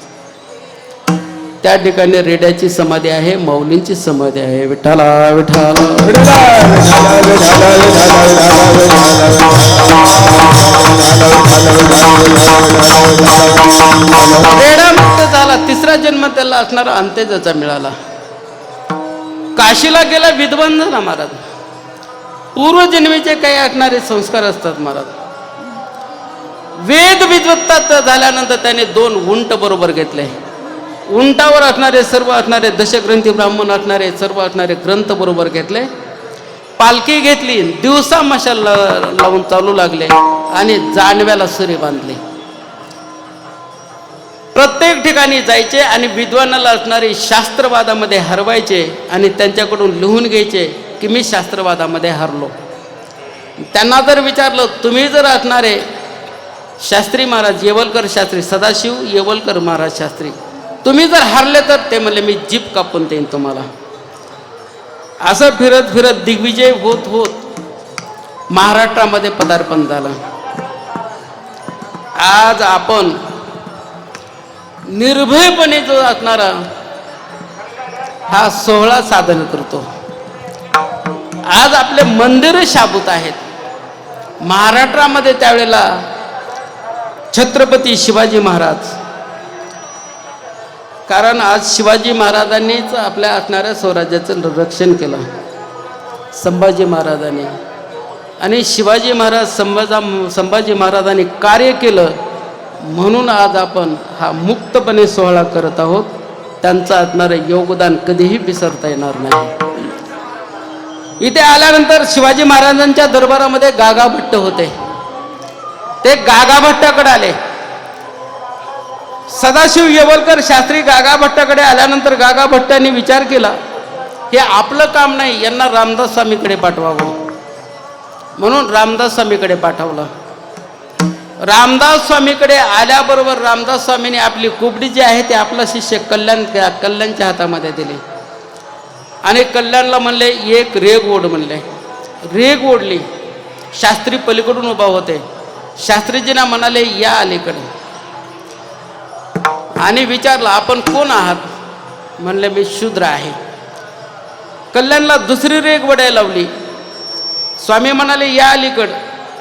त्या ठिकाणी रेड्याची समाधी आहे, माऊलींची समाधी आहे. विठ्ठला विठ्ठला रेडा मुक्त झाला. तिसरा जन्म त्याला असणारा अंत्यजाचा मिळाला. काशीला गेला, विद्वान झाला महाराज. पूर्वजन्मीचे काही असणारे संस्कार असतात महाराज. वेद विद्वत्ता झाल्यानंतर त्याने 2 उंट बरोबर घेतले. उंटावर असणारे सर्व असणारे दशग्रंथी ब्राह्मण असणारे सर्व असणारे ग्रंथ बरोबर घेतले. पालखी घेतली, दिवसा मशाल लावून चालू लागले आणि जानव्याला सुरे बांधले. प्रत्येक ठिकाणी जायचे आणि विद्वानाला असणारे शास्त्रवादामध्ये हरवायचे आणि त्यांच्याकडून लिहून घ्यायचे की मी शास्त्रवादामध्ये हरलो. त्यांना जर विचारलं तुम्ही जर असणारे शास्त्री महाराज येवलकर शास्त्री, सदाशिव येवलकर महाराज शास्त्री, तुम्ही जर हारले तर ते म्हणले मी जीप कापून देईन तुम्हाला. असं फिरत फिरत दिग्विजय होत होत महाराष्ट्रामध्ये पदार्पण झालं. आज आपण निर्भयपणे जो असणारा हा सोहळा साधन करतो. आज आपले मंदिर शाबूत आहेत. महाराष्ट्रामध्ये त्यावेळेला छत्रपती शिवाजी महाराज, कारण आज शिवाजी महाराजांनीच आपल्या असणाऱ्या स्वराज्याचं रक्षण केलं, संभाजी महाराजांनी. आणि शिवाजी महाराज संभाजी महाराजांनी कार्य केलं म्हणून आज आपण हा मुक्तपणे सोहळा करत आहोत. त्यांचं असणारं योगदान कधीही विसरता येणार नाही. इथे आल्यानंतर शिवाजी महाराजांच्या दरबारामध्ये गागा भट्ट होते. ते गागा भट्टाकडे आले. सदाशिव येवलकर शास्त्री गागा भट्टाकडे आल्यानंतर गागा भट्टांनी विचार केला हे आपलं काम नाही, यांना रामदास स्वामीकडे पाठवावं. म्हणून रामदास स्वामीकडे पाठवलं. रामदास स्वामीकडे आल्याबरोबर रामदास स्वामीने आपली कुबडी जी आहे ते आपला शिष्य कल्याणच्या हातामध्ये दिली आणि कल्याणला म्हणले एक रेग ओढ म्हणले. रेग ओढली. शास्त्री पलीकडून उभा होते. शास्त्रीजींना म्हणाले या अलीकडे आणि विचारलं आपण कोण आहात? म्हणले मी शूद्र आहे. कल्याणला दुसरी रेग ओढायला लावली. स्वामी म्हणाले या अलीकड.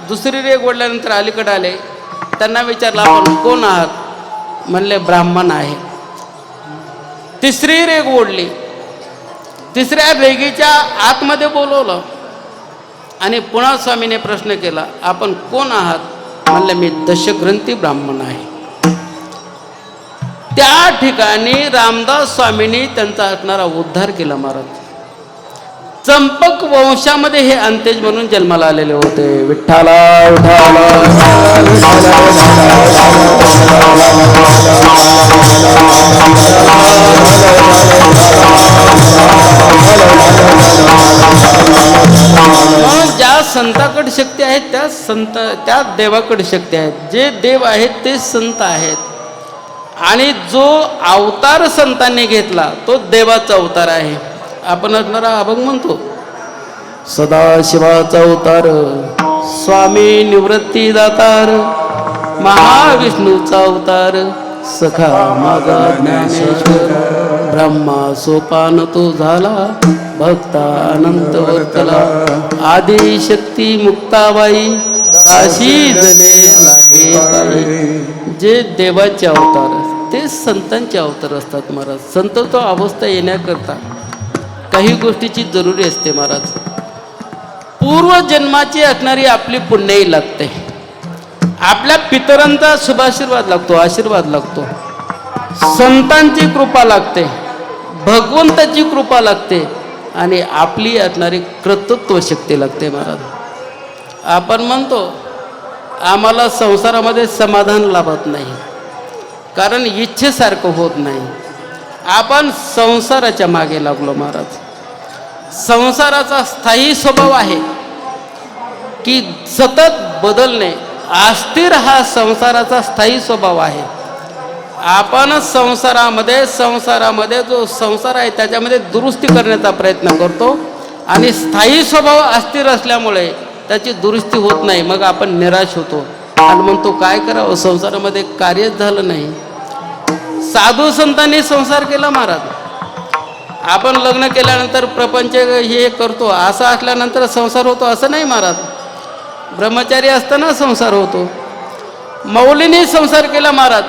दुसरी रेग ओढल्यानंतर अलीकडे आले. त्यांना विचारलं आपण कोण आहात? म्हणले ब्राह्मण आहे. तिसरी रेग ओढली. तिसऱ्या रेगीच्या आतमध्ये बोलवलं आणि पुन्हा स्वामीने प्रश्न केला आपण कोण आहात? म्हणले मी दशग्रंथी ब्राह्मण आहे. त्या ठिकाणी रामदास स्वामींनी त्यांचा असणारा उद्धार केला महाराज. चंपक वंशामध्ये हे अंतेज म्हणून जन्माला आलेले होते. विठ्ठला म्हणून ज्या संताकडे शक्ती आहेत त्या देवाकडे शक्ती आहेत. जे देव आहेत ते संत आहेत. आणि जो अवतार संतांनी घेतला तो देवाचा अवतार आहे. आपण असणारा अभंग म्हणतो, सदाशिवाचा अवतार स्वामी निवृत्ती दातार, महाविष्णूचा अवतार सखा माझा ज्ञानेश्वर, ब्रह्मा सोपान तो झाला भक्ता अनंत वर्तला, आदिशक्ती मुक्ताबाई काशी जने लागे बाई. जे देवाचे अवतार ते संतांचे अवतार असतात महाराज. संत तो अवस्था येण्याकरता काही गोष्टीची जरुरी असते महाराज. पूर्वजन्माची असणारी आपली पुण्याई लागते. आपल्या पितरांचा शुभाशीर्वाद लागतो, आशीर्वाद लागतो, संतांची कृपा लागते, भगवंताची कृपा लागते आणि आपली असणारी कर्तृत्व शक्ती लागते महाराज. आपण म्हणतो आम्हाला संसारामध्ये समाधान लाभत नाही कारण इच्छेसारखं होत नाही. आपण संसाराच्या मागे लागलो महाराज. संसाराचा स्थायी स्वभाव आहे की सतत बदलणे, अस्थिर हा संसाराचा स्थायी स्वभाव आहे. आपण संसारामध्ये जो संसार आहे त्याच्यामध्ये दुरुस्ती करण्याचा प्रयत्न करतो आणि स्थायी स्वभाव अस्थिर असल्यामुळे त्याची दुरुस्ती होत नाही. मग आपण निराश होतो आणि म्हणतो काय करावं, संसारामध्ये कार्यच झालं नाही. साधू संतांनी संसार केला महाराज. आपण लग्न केल्यानंतर प्रपंच हे करतो असं असल्यानंतर संसार होतो असं नाही महाराज. ब्रह्मचारी असताना संसार होतो. मौलींनी संसार केला महाराज.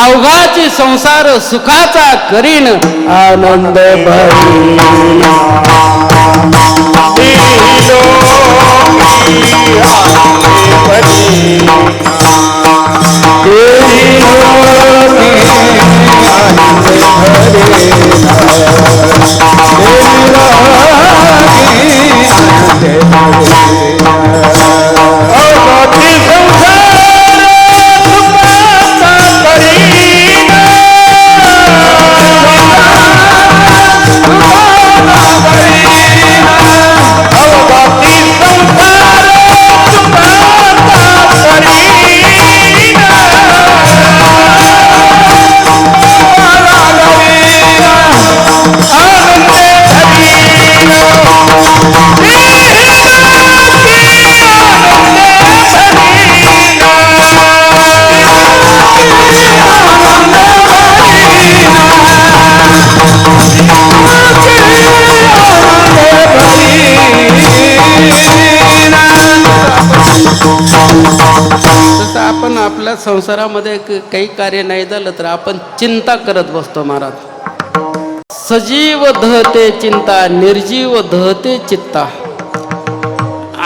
अवघाची संसार सुखाचा करीन आनंद आपण आपल्या संसारामध्ये काही कार्य नाही झालं तर आपण चिंता करत बसतो महाराज. सजीव दहते चिंता, निर्जीव दहते चित्ता.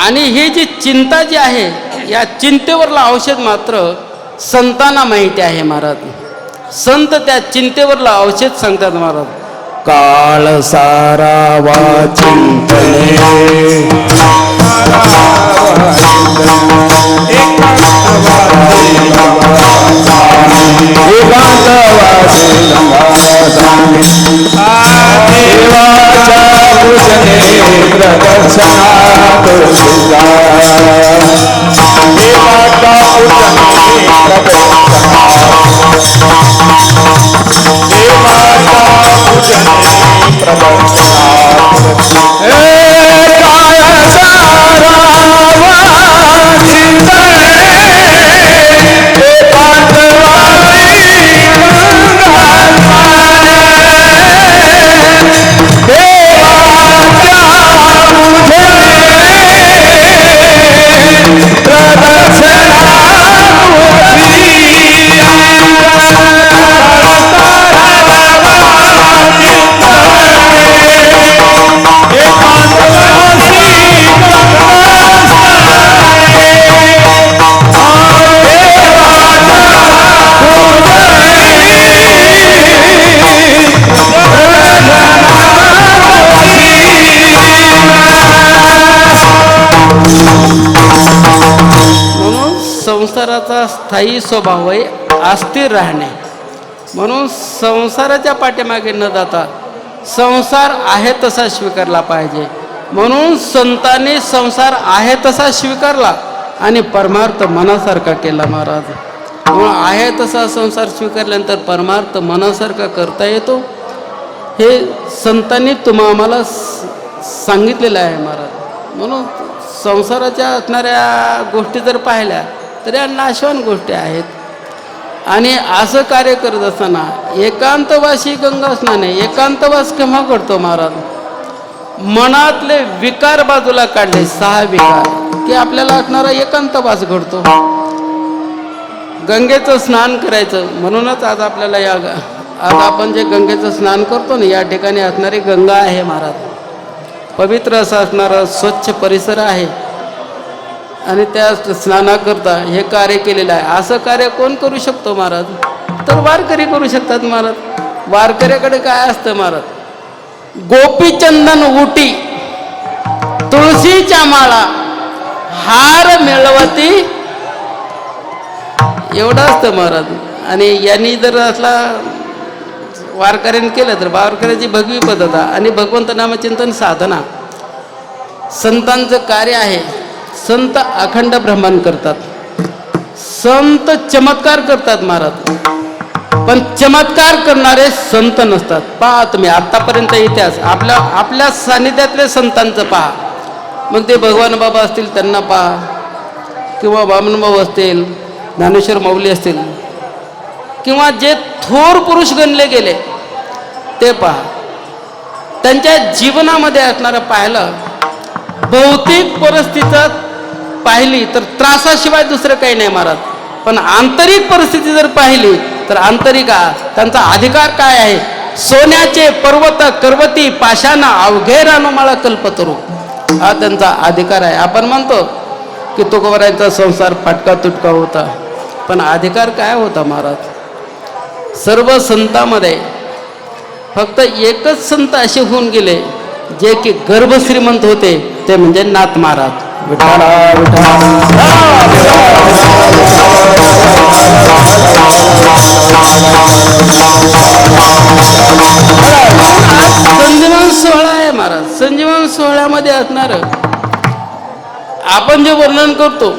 आणि ही जी चिंता जी आहे या चिंतेवरला औषध मात्र संतांना माहिती आहे महाराज. संत त्या चिंतेवरला औषध सांगतात महाराज. काळ सारावा चिंतने संसाराचा स्थायी स्वभाव आहे अस्थिर राहणे. म्हणून संसाराच्या पाठीमागे न जाता संसार आहे तसा स्वीकारला पाहिजे. म्हणून संतांनी संसार आहे तसा स्वीकारला आणि परमार्थ मनासारखा केला महाराज. म्हणून आहे तसा संसार स्वीकारल्यानंतर परमार्थ मनासारखा करता येतो हे संतांनी आम्हाला सांगितलेलं आहे महाराज. म्हणून संसाराच्या असणाऱ्या गोष्टी जर पाहिल्या तर या नाशवान गोष्टी आहेत. आणि असं कार्य करत असताना एकांतवासी गंगा स्नान आहे. एकांतवास केव्हा करतो महाराज? मनातले विकार बाजूला काढले, 6 विकार की आपल्याला असणारा एकांतवास घडतो. गंगेचं स्नान करायचं. म्हणूनच आज आपल्याला आज आपण जे गंगेचं स्नान करतो ना, या ठिकाणी असणारी गंगा आहे महाराज. पवित्र असं असणारं स्वच्छ परिसर आहे आणि त्या स्नानाकरता हे कार्य केलेलं आहे. असं कार्य कोण करू शकतो महाराज? तर वारकरी करू शकतात महाराज. वारकऱ्याकडे काय असतं महाराज? गोपीचंदन उटी, तुळशीच्या माळा, हार मिळवती, एवढं असतं महाराज. आणि यांनी जर असला वारकऱ्याने केलं तर वारकऱ्याची भगवी पद्धत आणि भगवंत नामचिंतन साधना संतांचं कार्य आहे. संत अखंड भ्रमण करतात, संत चमत्कार करतात महाराज. पण चमत्कार करणारे संत नसतात. पहा तुम्ही आत्तापर्यंत इतिहास आपल्या सानिध्यातले संतांचं पहा. मग ते भगवान बाबा असतील त्यांना पहा, किंवा वामनभाऊ असतील, ज्ञानेश्वर माऊली असतील, किंवा जे थोर पुरुष गणले गेले ते पहा. त्यांच्या जीवनामध्ये असणारं पाहिलं, भौतिक परिस्थितीत पाहिली तर त्रासाशिवाय दुसरं काही नाही महाराज. पण आंतरिक परिस्थिती जर पाहिली तर आंतरिक त्यांचा अधिकार काय आहे? सोन्याचे पर्वत करवती पाशाना अवघे रानोमाळा कल्पतरू, हा त्यांचा अधिकार आहे. आपण म्हणतो की तुकोबारायांचा संसार फाटका तुटका होता, पण अधिकार काय होता महाराज? सर्व संतांमध्ये फक्त एकच संत असे होऊन गेले जे की गर्भश्रीमंत होते, ते म्हणजे नाथ महाराज. विठाला संजीवन सोहळा आहे महाराज. संजीवन सोहळ्यामध्ये असणार आपण जे वर्णन करतो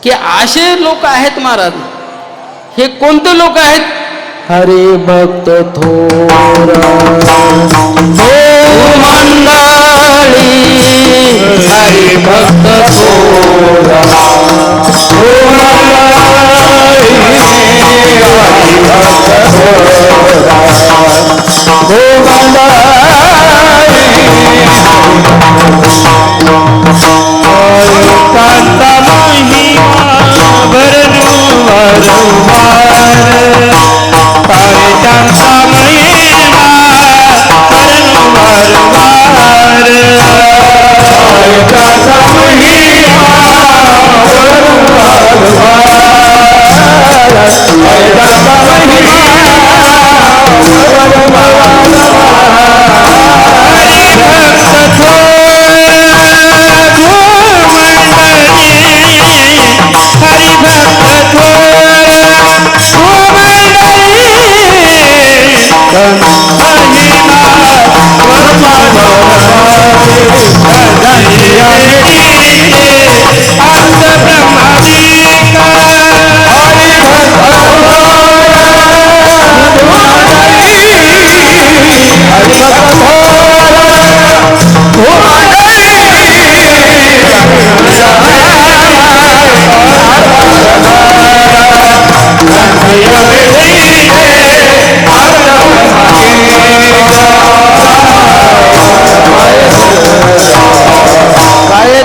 की असे लोक आहेत महाराज. हे कोणते लोक आहेत? हरी भक्त थोर मंडळी, हरी भक्त थोर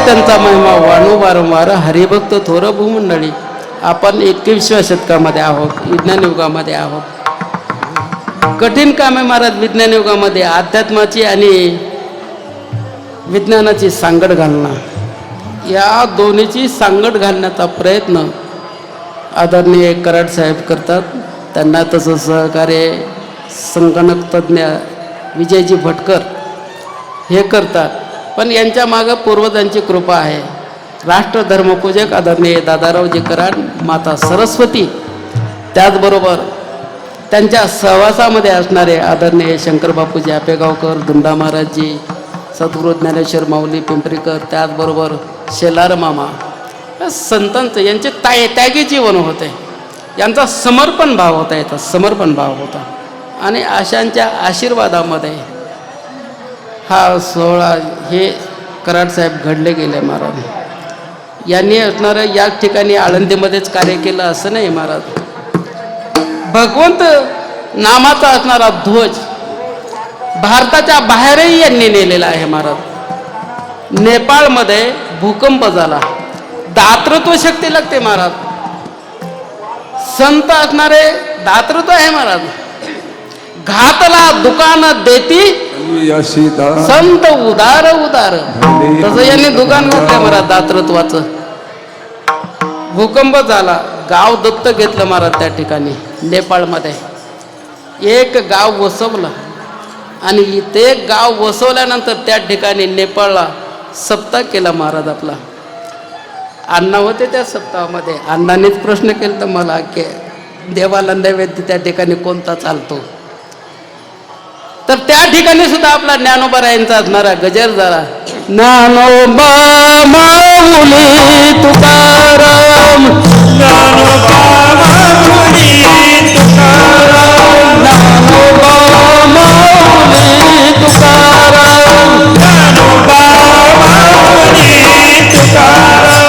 त्यांचा महिमा वाणू वारंवार. हरिभक्त थोर भूमंडळी. आपण 21व्या शतकामध्ये आहोत, विज्ञान युगामध्ये आहोत. कठीण काम आहे महाराज विज्ञान युगामध्ये. अध्यात्माची आणि विज्ञानाची सांगड घालणं, या दोन्हीची सांगड घालण्याचा प्रयत्न आदरणीय कराड साहेब करतात. त्यांना तसं सहकार्य संगणक तज्ज्ञ विजयजी भटकर हे करतात. पण यांच्या मागं पूर्वजांची कृपा आहे. राष्ट्र धर्मपूजक आदरणीय दादारावजी कराड, माता सरस्वती, त्याचबरोबर त्यांच्या सहवासामध्ये असणारे आदरणीय शंकरबापूजी आपेगावकर, दुंडा महाराजजी, सद्गुरू ज्ञानेश्वर माऊली पिंपरीकर, त्याचबरोबर शेलार मामा, या संतांचं यांचे त्यागी जीवन होते, यांचा समर्पण भाव होता, याचा समर्पण भाव होता. आणि अशांच्या आशीर्वादामध्ये हा सोहळा हे कराडसाहेब घडले गेले. महाराज यांनी असणारं याच ठिकाणी आळंदीमध्येच कार्य केलं असं नाही. महाराज भगवंत नामाचा असणारा ध्वज भारताच्या बाहेरही यांनी नेलेला आहे. महाराज नेपाळमध्ये भूकंप झाला, दातृत्व शक्ती लागते. महाराज संत असणारे दातृत्व आहे. महाराज घातला दुकान देती संत उदार उदार, तसं यांनी दुकान घातलं महाराज दातृत्वाचं. भूकंप झाला, गाव दत्तक घेतलं महाराज. त्या ठिकाणी नेपाळमध्ये एक गाव वसवलं आणि ते गाव वसवल्यानंतर त्या ठिकाणी नेपाळला सप्ताह केला महाराज आपला. अण्णा होते त्या सप्ताहामध्ये. अण्णांनीच प्रश्न केला तर मला की देवाला नैवेद्य त्या ठिकाणी कोणता चालतो, तर त्या ठिकाणी सुद्धा आपला ज्ञानोबारायांचा असणारा गजर झाला. ज्ञानोबा माऊली तुकाराम, ज्ञानोबा माऊली तुकाराम, ज्ञानोबा माऊली तुकाराम, ज्ञानोबा माऊली तुकाराम,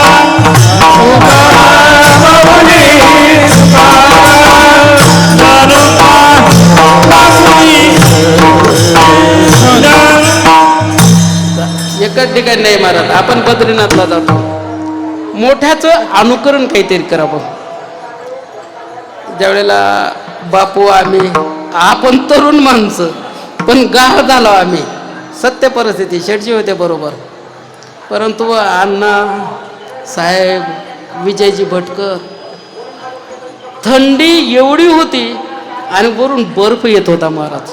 एकच ठिकाणी नाही महाराज. आपण बद्रीनाथला जातो, मोठ्याचं अनुकरण काहीतरी करावं. ज्यावेळेला बापू आपण तरुण माणसं पण गाव झालो आम्ही, सत्य परिस्थिती शेटजी होते बरोबर, परंतु अण्णा साहेब, विजयजी भटकर, थंडी एवढी होती आणि वरून बर्फ येत होता महाराज.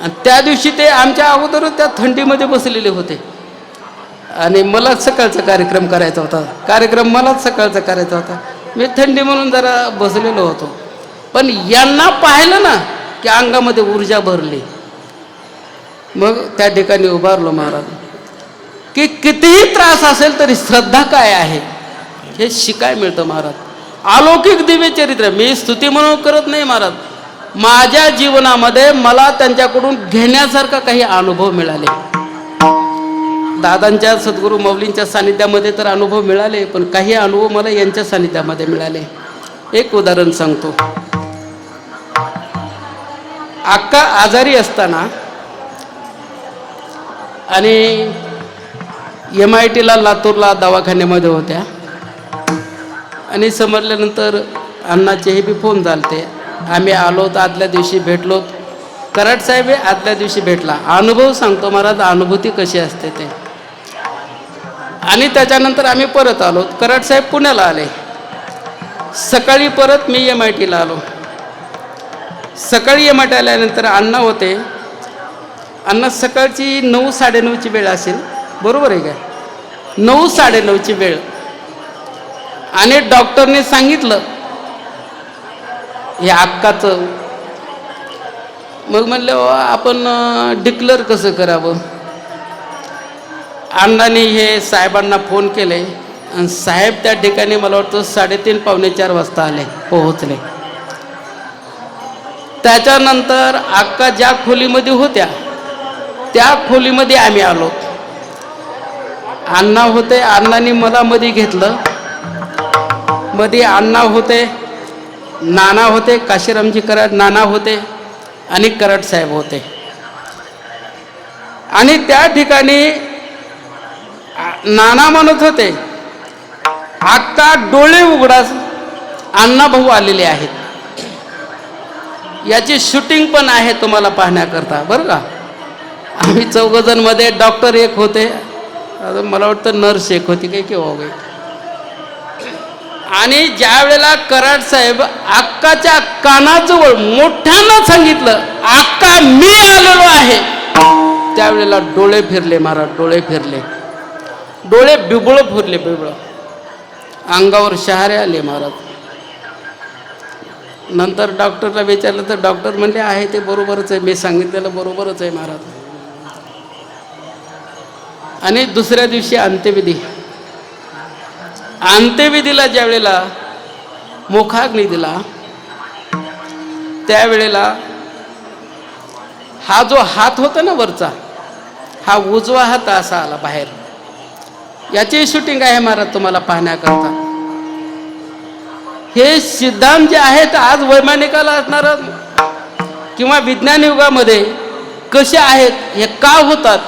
आणि त्या दिवशी ते आमच्या अगोदरच त्या थंडीमध्ये बसलेले होते आणि मलाच सकाळचा कार्यक्रम करायचा होता. मलाच सकाळचा करायचा होता. मी थंडी म्हणून जरा बसलेलो होतो, पण यांना पाहिलं ना की अंगामध्ये ऊर्जा भरली. मग त्या ठिकाणी उभारलो महाराज की कितीही त्रास असेल तरी श्रद्धा काय आहे हे शिकाय मिळतं महाराज. अलौकिक दिव्य चरित्र मी स्तुती म्हणून करत नाही महाराज. माझ्या जीवनामध्ये मला त्यांच्याकडून घेण्यासारखा काही अनुभव मिळाले. दादांच्या सद्गुरू माऊलींच्या सानिध्यामध्ये तर अनुभव मिळाले, पण काही अनुभव मला यांच्या सानिध्यामध्ये मिळाले. एक उदाहरण सांगतो. अक्का आजारी असताना आणि MITला लातूरला दवाखान्यामध्ये होत्या आणि समजल्यानंतर अण्णाचेही बी फोन झालते. आम्ही आलो तर आदल्या दिवशी भेटलो. कराड साहेब आदल्या दिवशी भेटला. अनुभव सांगतो महाराज, अनुभूती कशी असते ते. आणि त्याच्यानंतर आम्ही परत आलो. कराड साहेब पुण्याला आले. सकाळी परत मी MITला आलो. सकाळी MIT आल्यानंतर अण्णा होते. अण्णा सकाळची 9-9:30ची वेळ असेल, बरोबर आहे का? 9-9:30ची वेळ. आणि डॉक्टरने सांगितलं हे अक्काचं. मग म्हणलं आपण डिक्लेअर कसं करावं. अण्णांनी हे साहेबांना फोन केले आणि साहेब त्या ठिकाणी मला वाटतं 3:30-4 वाजता आले, पोहोचले. त्याच्यानंतर अक्का ज्या खोलीमध्ये होत्या त्या खोलीमध्ये आम्ही आलो. अण्णा होते. अण्णांनी मला मध्ये घेतलं. मध्ये अण्णा होते, नाना होते, काशीरामजी कराड नाना होते आणि कराड साहेब होते. आणि त्या ठिकाणी नाना म्हणत होते अक्का डोळे उघडा, अण्णा भाऊ आलेले आहेत. याची शूटिंग पण आहे तुम्हाला पाहण्याकरता बरं का. आम्ही 4 जण मध्ये, डॉक्टर एक होते, मला वाटतं नर्स एक होती काही किंवा वगैरे. आणि ज्या वेळेला कराड साहेब अक्काच्या कानाजवळ मोठ्यानं सांगितलं अक्का मी आलेलो आहे, त्यावेळेला डोळे फिरले महाराज, डोळे फिरले. डोळे बिबळ फुरले, बिबळ, अंगावर शहारे आले महाराज. नंतर डॉक्टरला विचारलं तर डॉक्टर म्हणले आहे ते बरोबरच आहे, मी सांगितलेलं बरोबरच आहे महाराज. आणि दुसऱ्या दिवशी अंत्यविधी. अंत्यविधीला ज्या वेळेला मुखाग्नी दिला त्यावेळेला हा जो हात होता ना वरचा, हा उजवा हात असा आला बाहेर. याची शूटिंग आहे महाराज तुम्हाला पाहण्याकरता. हे सिद्धांत जे आहेत आज वैमानिकाला असणार किंवा विज्ञान युगामध्ये कसे आहेत, हे का होतात,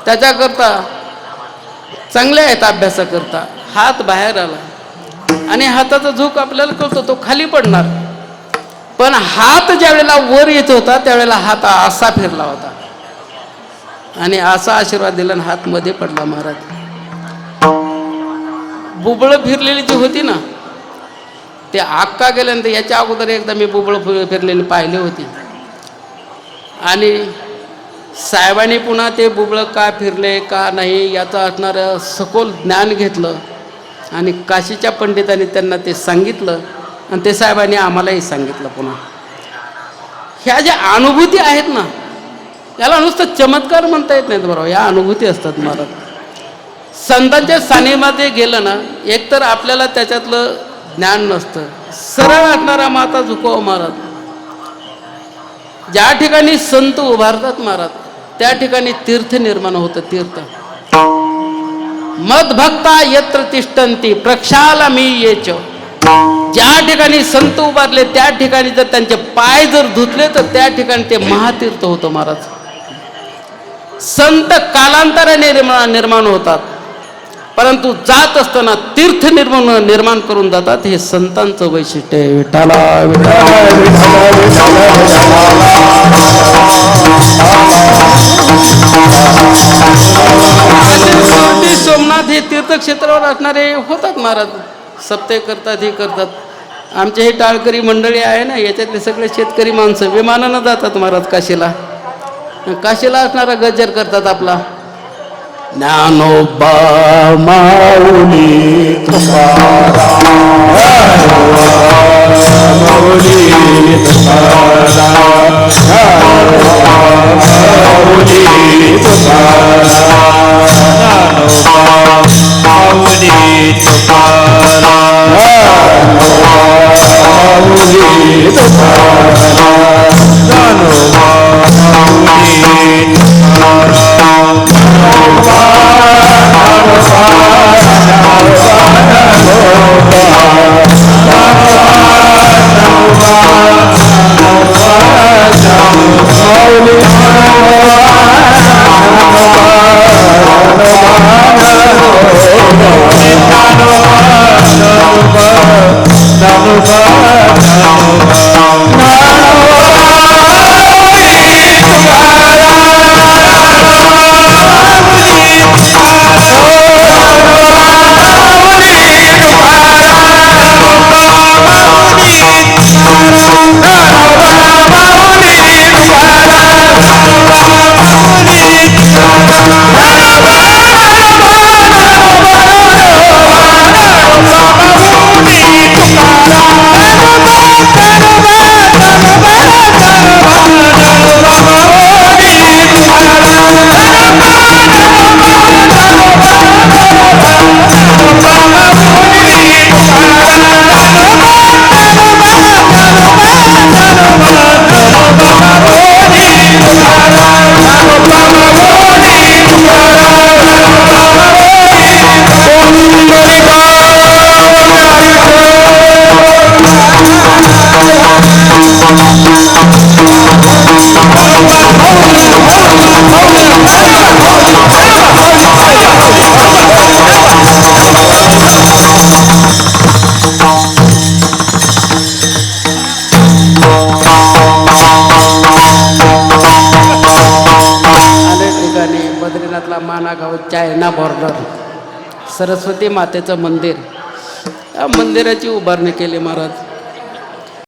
त्याच्याकरता चांगले आहेत अभ्यासाकरता. हात बाहेर आला आणि हाताचा झोक आपल्याला कळतो, तो खाली पडणार. पण हात ज्या वेळेला वर येत होता त्यावेळेला हात असा फिरला होता आणि असा आशीर्वाद दिला आणि हात मध्ये पडला महाराज. बुबळ फिरलेली जी होती ना, ते अक्का गेल्यानंतर याच्या अगोदर एकदा मी बुबळ फिरलेली पाहिली होती आणि साहेबांनी पुन्हा ते बुबळ का फिरले का नाही याचं असणारं सखोल ज्ञान घेतलं आणि काशीच्या पंडितांनी त्यांना ते सांगितलं आणि ते साहेबांनी आम्हालाही सांगितलं पुन्हा. ह्या ज्या अनुभूती आहेत ना, याला नुसतं चमत्कार म्हणता येत नाहीत बरोबर, या अनुभूती असतात महाराज. संतांच्या सानिध्यामध्ये गेलं ना, एकतर आपल्याला त्याच्यातलं ज्ञान नसतं, सरळ असणारा माता झुकव महाराज. ज्या ठिकाणी संत उभारतात महाराज त्या ठिकाणी तीर्थ निर्माण होतं. तीर्थ मदभक्ता यत्र तिष्ठन्ति प्रक्षालमी येच. ज्या ठिकाणी संत उभारले त्या ठिकाणी जर त्यांचे पाय जर धुतले तर त्या ठिकाणी ते महातीर्थ होतं महाराज. संत कालांतराने निर्माण होतात, परंतु जात असताना तीर्थ निर्माण करून जातात. हे संतांचं वैशिष्ट्य आहे. विठाला सोमनाथ हे तीर्थक्षेत्रावर असणारे होतात महाराज. सप्ते करतात, हे करतात. आमचे हे टाळकरी मंडळी आहे ना, याच्यातले सगळे शेतकरी माणसं विमानानं जातात महाराज काशीला. काशीला असणारा गजर करतात आपला. ज्ञानोबा माऊली तुकाराम, माऊली तुकाराम, माऊली तुकाराम, माऊली तुकाराम, माऊली तुकाराम, बद्रीनाथला मानागाव चायना बॉर्डर सरस्वती मातेचं मंदिर, या मंदिराची उभारणी केली महाराज.